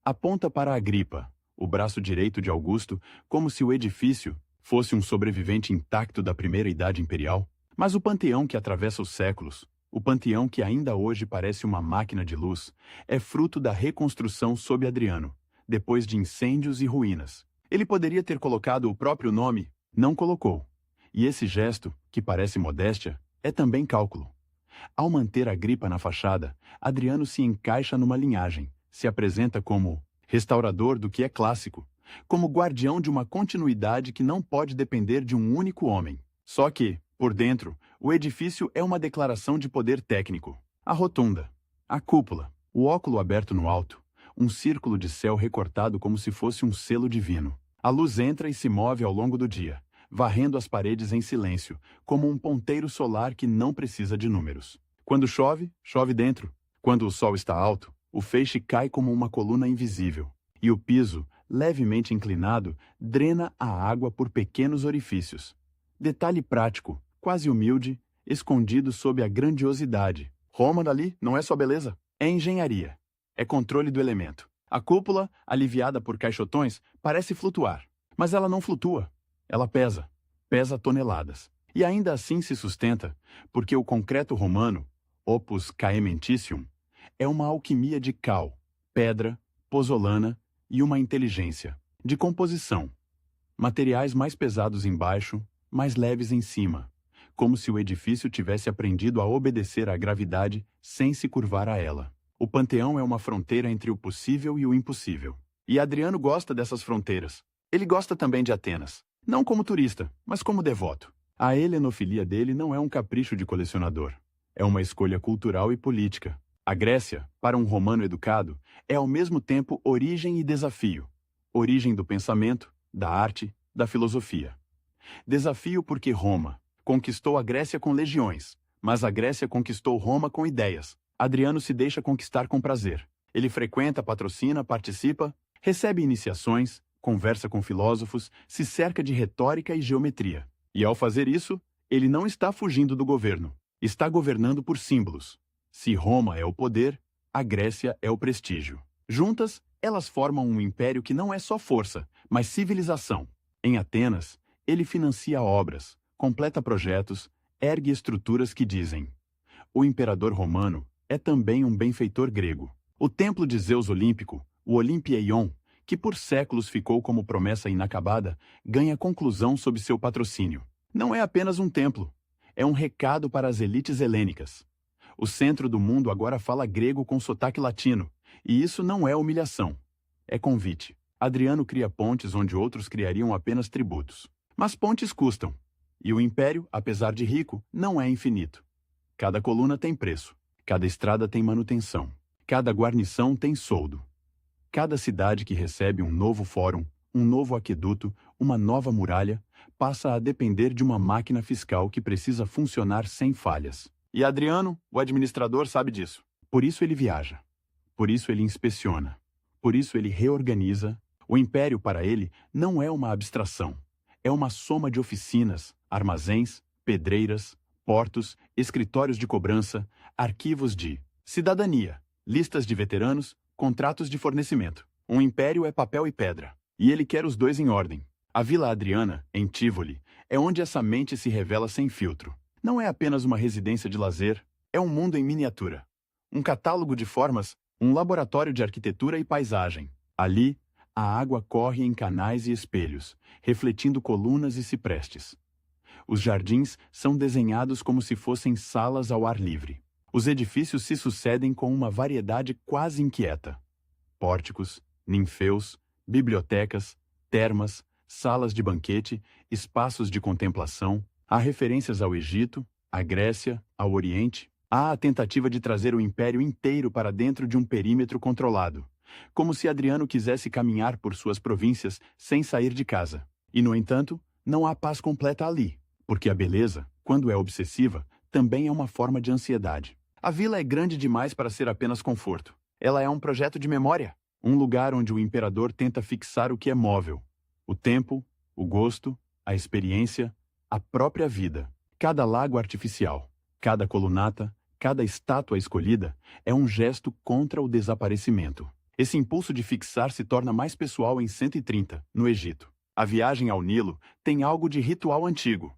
aponta para Agripa, o braço direito de Augusto, como se o edifício fosse um sobrevivente intacto da primeira idade imperial. Mas o Panteão que atravessa os séculos, o Panteão que ainda hoje parece uma máquina de luz, é fruto da reconstrução sob Adriano, depois de incêndios e ruínas. Ele poderia ter colocado o próprio nome, não colocou. E esse gesto, que parece modéstia, é também cálculo. Ao manter Agripa na fachada, Adriano se encaixa numa linhagem, se apresenta como restaurador do que é clássico, como guardião de uma continuidade que não pode depender de um único homem. Só que, por dentro, o edifício é uma declaração de poder técnico. A rotunda, a cúpula, o óculo aberto no alto, um círculo de céu recortado como se fosse um selo divino. A luz entra e se move ao longo do dia, varrendo as paredes em silêncio, como um ponteiro solar que não precisa de números. Quando chove, chove dentro. Quando o sol está alto, o feixe cai como uma coluna invisível, e o piso, levemente inclinado, drena a água por pequenos orifícios. Detalhe prático, quase humilde, escondido sob a grandiosidade. Roma dali não é só beleza, é engenharia. É controle do elemento. A cúpula, aliviada por caixotões, parece flutuar. Mas ela não flutua. Ela pesa. Pesa toneladas. E ainda assim se sustenta, porque o concreto romano, opus caementicium, é uma alquimia de cal, pedra, pozolana e uma inteligência de composição. Materiais mais pesados embaixo, mais leves em cima, como se o edifício tivesse aprendido a obedecer à gravidade sem se curvar a ela. O Panteão é uma fronteira entre o possível e o impossível. E Adriano gosta dessas fronteiras. Ele gosta também de Atenas, não como turista, mas como devoto. A helenofilia dele não é um capricho de colecionador. É uma escolha cultural e política. A Grécia, para um romano educado, é ao mesmo tempo origem e desafio. Origem do pensamento, da arte, da filosofia. Desafio porque Roma conquistou a Grécia com legiões, mas a Grécia conquistou Roma com ideias. Adriano se deixa conquistar com prazer. Ele frequenta, patrocina, participa, recebe iniciações, conversa com filósofos, se cerca de retórica e geometria. E ao fazer isso, ele não está fugindo do governo. Está governando por símbolos. Se Roma é o poder, a Grécia é o prestígio. Juntas, elas formam um império que não é só força, mas civilização. Em Atenas, ele financia obras, completa projetos, ergue estruturas que dizem: o imperador romano é também um benfeitor grego. O templo de Zeus olímpico, o Olympieion, que por séculos ficou como promessa inacabada, ganha conclusão sob seu patrocínio. Não é apenas um templo, é um recado para as elites helênicas. O centro do mundo agora fala grego com sotaque latino, e isso não é humilhação, é convite. Adriano cria pontes onde outros criariam apenas tributos. Mas pontes custam, e o império, apesar de rico, não é infinito. Cada coluna tem preço, cada estrada tem manutenção, cada guarnição tem soldo. Cada cidade que recebe um novo fórum, um novo aqueduto, uma nova muralha, passa a depender de uma máquina fiscal que precisa funcionar sem falhas. E Adriano, o administrador, sabe disso. Por isso ele viaja. Por isso ele inspeciona. Por isso ele reorganiza. O império, para ele, não é uma abstração. É uma soma de oficinas, armazéns, pedreiras, portos, escritórios de cobrança, arquivos de cidadania, listas de veteranos, contratos de fornecimento. Um império é papel e pedra. E ele quer os dois em ordem. A Vila Adriana, em Tivoli, é onde essa mente se revela sem filtro. Não é apenas uma residência de lazer, é um mundo em miniatura. Um catálogo de formas, um laboratório de arquitetura e paisagem. Ali, a água corre em canais e espelhos, refletindo colunas e ciprestes. Os jardins são desenhados como se fossem salas ao ar livre. Os edifícios se sucedem com uma variedade quase inquieta. Pórticos, ninfeus, bibliotecas, termas, salas de banquete, espaços de contemplação. Há referências ao Egito, à Grécia, ao Oriente. Há a tentativa de trazer o império inteiro para dentro de um perímetro controlado, como se Adriano quisesse caminhar por suas províncias sem sair de casa. E, no entanto, não há paz completa ali, porque a beleza, quando é obsessiva, também é uma forma de ansiedade. A vila é grande demais para ser apenas conforto. Ela é um projeto de memória, um lugar onde o imperador tenta fixar o que é móvel: o tempo, o gosto, a experiência, a própria vida. Cada lago artificial, cada colunata, cada estátua escolhida é um gesto contra o desaparecimento. Esse impulso de fixar se torna mais pessoal em 130, no Egito. A viagem ao Nilo tem algo de ritual antigo.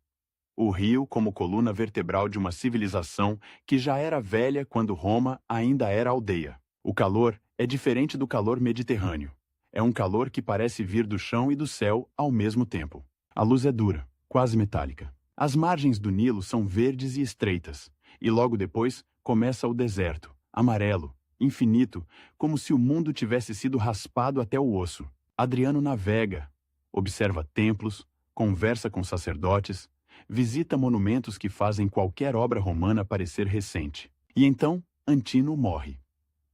O rio como coluna vertebral de uma civilização que já era velha quando Roma ainda era aldeia. O calor é diferente do calor mediterrâneo. É um calor que parece vir do chão e do céu ao mesmo tempo. A luz é dura, quase metálica. As margens do Nilo são verdes e estreitas, e logo depois começa o deserto, amarelo, infinito, como se o mundo tivesse sido raspado até o osso. Adriano navega, observa templos, conversa com sacerdotes, visita monumentos que fazem qualquer obra romana parecer recente. E então, Antino morre.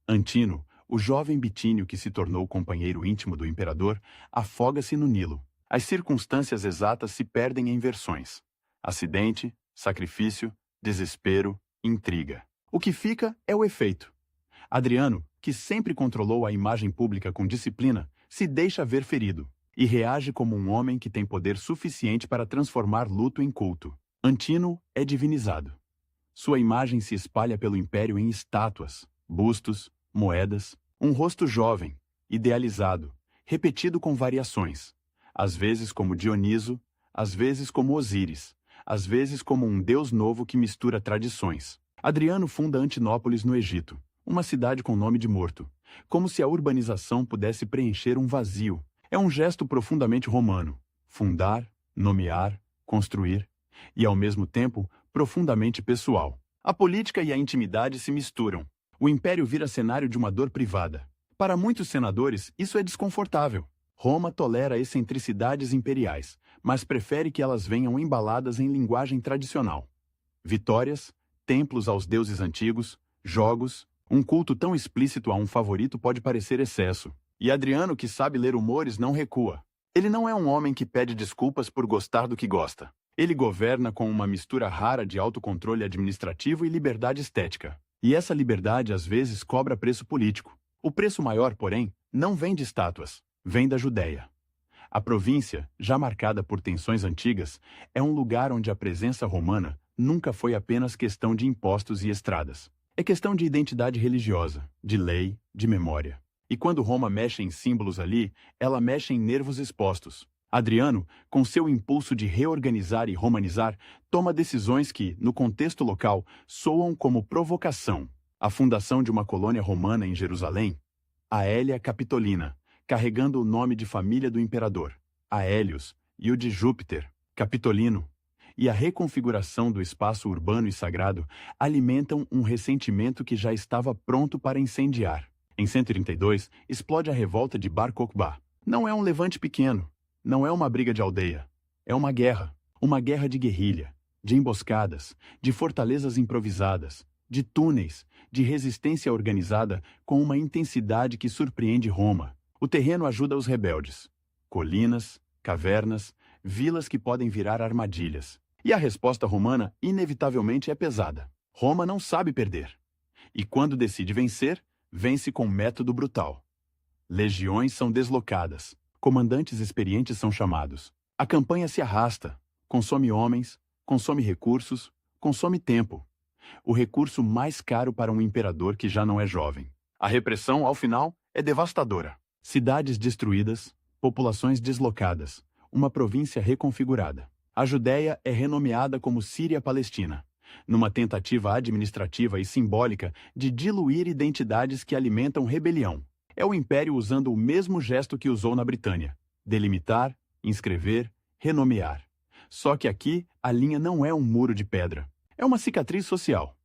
Antino, O jovem Bitínio, que se tornou companheiro íntimo do imperador, afoga-se no Nilo. As circunstâncias exatas se perdem em versões. Acidente, sacrifício, desespero, intriga. O que fica é o efeito. Adriano, que sempre controlou a imagem pública com disciplina, se deixa ver ferido e reage como um homem que tem poder suficiente para transformar luto em culto. Antino é divinizado. Sua imagem se espalha pelo império em estátuas, bustos, moedas, um rosto jovem, idealizado, repetido com variações, às vezes como Dioniso, às vezes como Osíris, às vezes como um deus novo que mistura tradições. Adriano funda Antinópolis no Egito, uma cidade com nome de morto, como se a urbanização pudesse preencher um vazio. É um gesto profundamente romano: fundar, nomear, construir, e ao mesmo tempo profundamente pessoal. A política e a intimidade se misturam. O império vira cenário de uma dor privada. Para muitos senadores, isso é desconfortável. Roma tolera excentricidades imperiais, mas prefere que elas venham embaladas em linguagem tradicional. Vitórias, templos aos deuses antigos, jogos, um culto tão explícito a um favorito pode parecer excesso. E Adriano, que sabe ler humores, não recua. Ele não é um homem que pede desculpas por gostar do que gosta. Ele governa com uma mistura rara de autocontrole administrativo e liberdade estética. E essa liberdade às vezes cobra preço político. O preço maior, porém, não vem de estátuas, vem da Judéia. A província, já marcada por tensões antigas, é um lugar onde a presença romana nunca foi apenas questão de impostos e estradas. É questão de identidade religiosa, de lei, de memória. E quando Roma mexe em símbolos ali, ela mexe em nervos expostos. Adriano, com seu impulso de reorganizar e romanizar, toma decisões que, no contexto local, soam como provocação. A fundação de uma colônia romana em Jerusalém, Aélia Capitolina, carregando o nome de família do imperador, Aélios, e o de Júpiter, Capitolino, e a reconfiguração do espaço urbano e sagrado alimentam um ressentimento que já estava pronto para incendiar. Em 132, explode a revolta de Bar Kokhba. Não é um levante pequeno. Não é uma briga de aldeia. É uma guerra de guerrilha, de emboscadas, de fortalezas improvisadas, de túneis, de resistência organizada com uma intensidade que surpreende Roma. O terreno ajuda os rebeldes. Colinas, cavernas, vilas que podem virar armadilhas. E a resposta romana inevitavelmente é pesada. Roma não sabe perder. E quando decide vencer, vence com método brutal. Legiões são deslocadas. Comandantes experientes são chamados. A campanha se arrasta, consome homens, consome recursos, consome tempo. O recurso mais caro para um imperador que já não é jovem. A repressão, ao final, é devastadora. Cidades destruídas, populações deslocadas, uma província reconfigurada. A Judéia é renomeada como Síria-Palestina, numa tentativa administrativa e simbólica de diluir identidades que alimentam rebelião. É o Império usando o mesmo gesto que usou na Britânia: delimitar, inscrever, renomear. Só que aqui a linha não é um muro de pedra, é uma cicatriz social.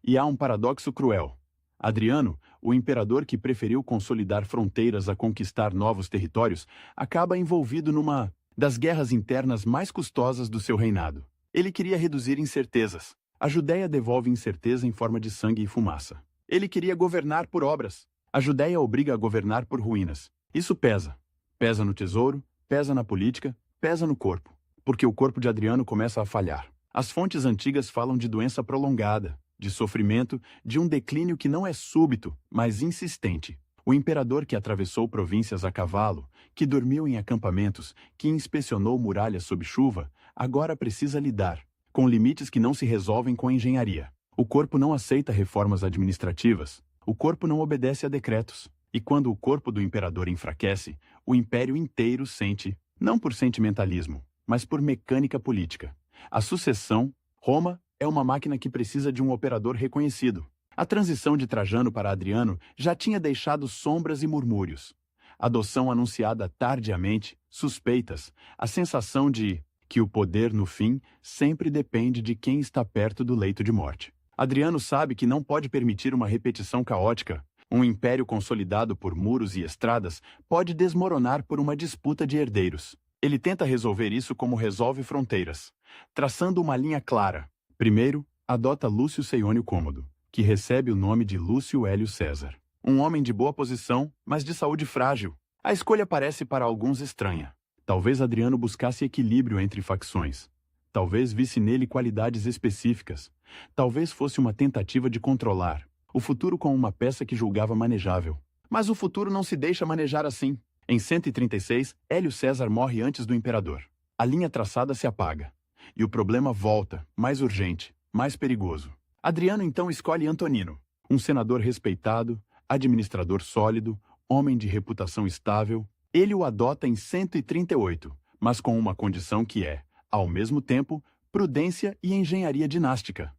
E há um paradoxo cruel. Adriano, o imperador que preferiu consolidar fronteiras a conquistar novos territórios, acaba envolvido numa das guerras internas mais custosas do seu reinado. Ele queria reduzir incertezas. A Judéia devolve incerteza em forma de sangue e fumaça. Ele queria governar por obras. A Judéia obriga a governar por ruínas. Isso pesa. Pesa no tesouro, pesa na política, pesa no corpo. Porque o corpo de Adriano começa a falhar. As fontes antigas falam de doença prolongada, de sofrimento, de um declínio que não é súbito, mas insistente. O imperador que atravessou províncias a cavalo, que dormiu em acampamentos, que inspecionou muralhas sob chuva, agora precisa lidar com limites que não se resolvem com engenharia. O corpo não aceita reformas administrativas. O corpo não obedece a decretos. E quando o corpo do imperador enfraquece, o império inteiro sente, não por sentimentalismo, mas por mecânica política. A sucessão, Roma, é uma máquina que precisa de um operador reconhecido. A transição de Trajano para Adriano já tinha deixado sombras e murmúrios. Adoção anunciada tardiamente, suspeitas, a sensação de que o poder, no fim, sempre depende de quem está perto do leito de morte. Adriano sabe que não pode permitir uma repetição caótica. Um império consolidado por muros e estradas pode desmoronar por uma disputa de herdeiros. Ele tenta resolver isso como resolve fronteiras, traçando uma linha clara. Primeiro, adota Lúcio Seiônio Cômodo, que recebe o nome de Lúcio Hélio César. Um homem de boa posição, mas de saúde frágil. A escolha parece para alguns estranha. Talvez Adriano buscasse equilíbrio entre facções. Talvez visse nele qualidades específicas. Talvez fosse uma tentativa de controlar o futuro com uma peça que julgava manejável. Mas o futuro não se deixa manejar assim. Em 136, Hélio César morre antes do imperador. A linha traçada se apaga. E o problema volta, mais urgente, mais perigoso. Adriano então escolhe Antonino, um senador respeitado, administrador sólido, homem de reputação estável. Ele o adota em 138, mas com uma condição que é, ao mesmo tempo, prudência e engenharia dinástica.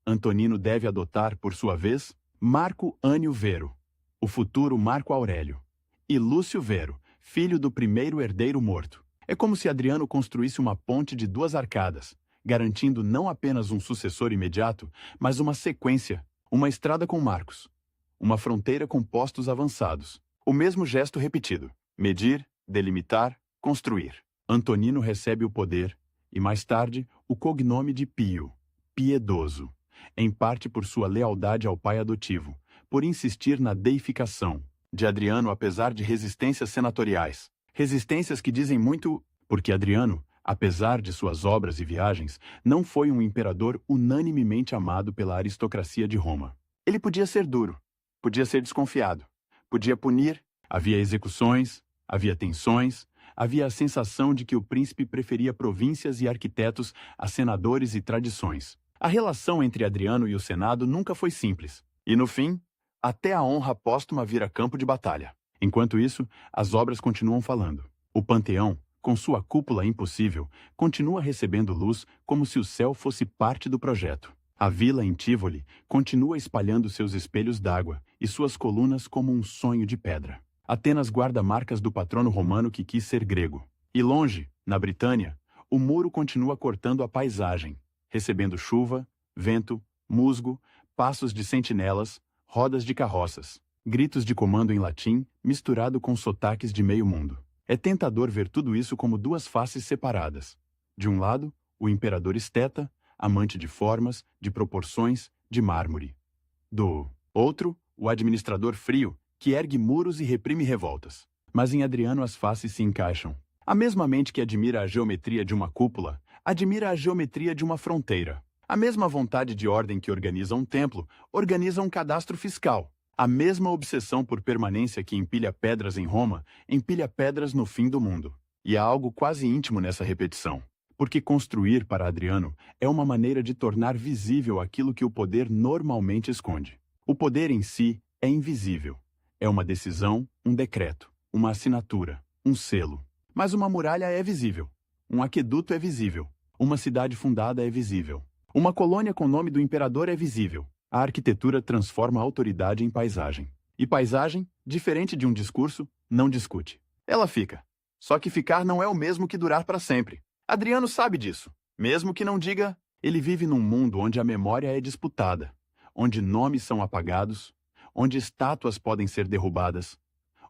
Antonino deve adotar, por sua vez, Marco Ânio Vero, o futuro Marco Aurélio, e Lúcio Vero, filho do primeiro herdeiro morto. É como se Adriano construísse uma ponte de 2 arcadas, garantindo não apenas um sucessor imediato, mas uma sequência, uma estrada com marcos, uma fronteira com postos avançados. O mesmo gesto repetido: medir, delimitar, construir. Antonino recebe o poder, e mais tarde, o cognome de Pio, piedoso, em parte por sua lealdade ao pai adotivo, por insistir na deificação de Adriano apesar de resistências senatoriais. Resistências que dizem muito, porque Adriano, apesar de suas obras e viagens, não foi um imperador unanimemente amado pela aristocracia de Roma. Ele podia ser duro, podia ser desconfiado, podia punir, havia execuções, havia tensões, havia a sensação de que o príncipe preferia províncias e arquitetos a senadores e tradições. A relação entre Adriano e o Senado nunca foi simples, e no fim, até a honra póstuma vira campo de batalha. Enquanto isso, as obras continuam falando. O Panteão, com sua cúpula impossível, continua recebendo luz como se o céu fosse parte do projeto. A vila em Tívoli continua espalhando seus espelhos d'água e suas colunas como um sonho de pedra. Atenas guarda marcas do patrono romano que quis ser grego. E longe, na Britânia, o muro continua cortando a paisagem, recebendo chuva, vento, musgo, passos de sentinelas, rodas de carroças, gritos de comando em latim, misturado com sotaques de meio mundo. É tentador ver tudo isso como 2 faces separadas. De um lado, o imperador esteta, amante de formas, de proporções, de mármore. Do outro, o administrador frio, que ergue muros e reprime revoltas. Mas em Adriano as faces se encaixam. A mesma mente que admira a geometria de uma cúpula, admira a geometria de uma fronteira. A mesma vontade de ordem que organiza um templo, organiza um cadastro fiscal. A mesma obsessão por permanência que empilha pedras em Roma, empilha pedras no fim do mundo. E há algo quase íntimo nessa repetição. Porque construir para Adriano é uma maneira de tornar visível aquilo que o poder normalmente esconde. O poder em si é invisível. É uma decisão, um decreto, uma assinatura, um selo. Mas uma muralha é visível. Um aqueduto é visível. Uma cidade fundada é visível. Uma colônia com o nome do imperador é visível. A arquitetura transforma a autoridade em paisagem. E paisagem, diferente de um discurso, não discute. Ela fica. Só que ficar não é o mesmo que durar para sempre. Adriano sabe disso. Mesmo que não diga, ele vive num mundo onde a memória é disputada, onde nomes são apagados, onde estátuas podem ser derrubadas,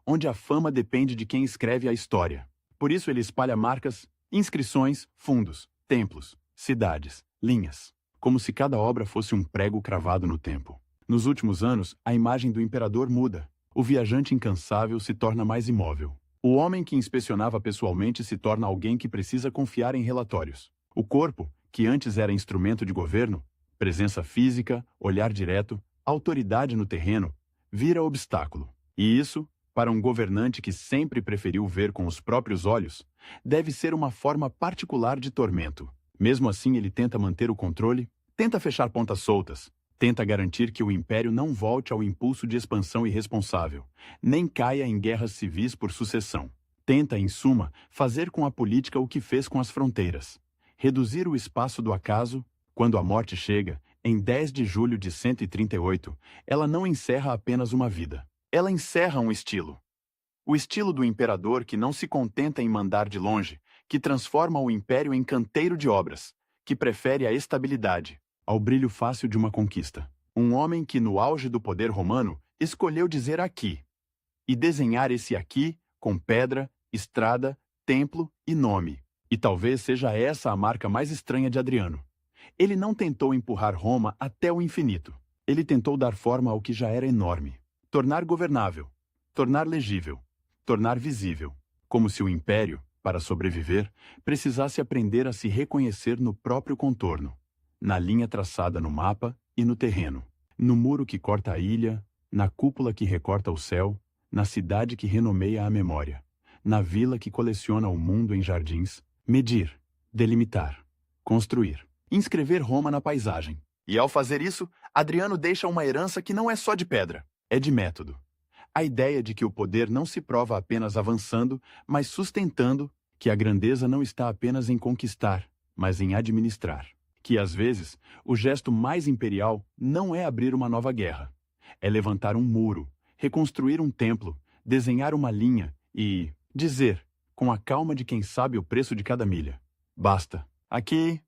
onde a fama depende de quem escreve a história. Por isso ele espalha marcas, inscrições, fundos, templos, cidades, linhas, como se cada obra fosse um prego cravado no tempo. Nos últimos anos, a imagem do imperador muda. O viajante incansável se torna mais imóvel. O homem que inspecionava pessoalmente se torna alguém que precisa confiar em relatórios. O corpo, que antes era instrumento de governo, presença física, olhar direto, autoridade no terreno, vira obstáculo. E isso, para um governante que sempre preferiu ver com os próprios olhos, deve ser uma forma particular de tormento. Mesmo assim, ele tenta manter o controle, tenta fechar pontas soltas, tenta garantir que o império não volte ao impulso de expansão irresponsável, nem caia em guerras civis por sucessão. Tenta, em suma, fazer com a política o que fez com as fronteiras. Reduzir o espaço do acaso. Quando a morte chega, em 10 de julho de 138, ela não encerra apenas uma vida. Ela encerra um estilo. O estilo do imperador que não se contenta em mandar de longe, que transforma o império em canteiro de obras, que prefere a estabilidade ao brilho fácil de uma conquista. Um homem que, no auge do poder romano, escolheu dizer aqui, e desenhar esse aqui com pedra, estrada, templo e nome. E talvez seja essa a marca mais estranha de Adriano. Ele não tentou empurrar Roma até o infinito. Ele tentou dar forma ao que já era enorme. tornar governável, tornar legível, tornar visível, como se o império, para sobreviver, precisasse aprender a se reconhecer no próprio contorno, na linha traçada no mapa e no terreno, no muro que corta a ilha, na cúpula que recorta o céu, na cidade que renomeia a memória, na vila que coleciona o mundo em jardins, medir, delimitar, construir, inscrever Roma na paisagem. E ao fazer isso, Adriano deixa uma herança que não é só de pedra, é de método. A ideia de que o poder não se prova apenas avançando, mas sustentando, que a grandeza não está apenas em conquistar, mas em administrar. Que, às vezes, o gesto mais imperial não é abrir uma nova guerra. É levantar um muro, reconstruir um templo, desenhar uma linha e dizer, com a calma de quem sabe o preço de cada milha: basta, aqui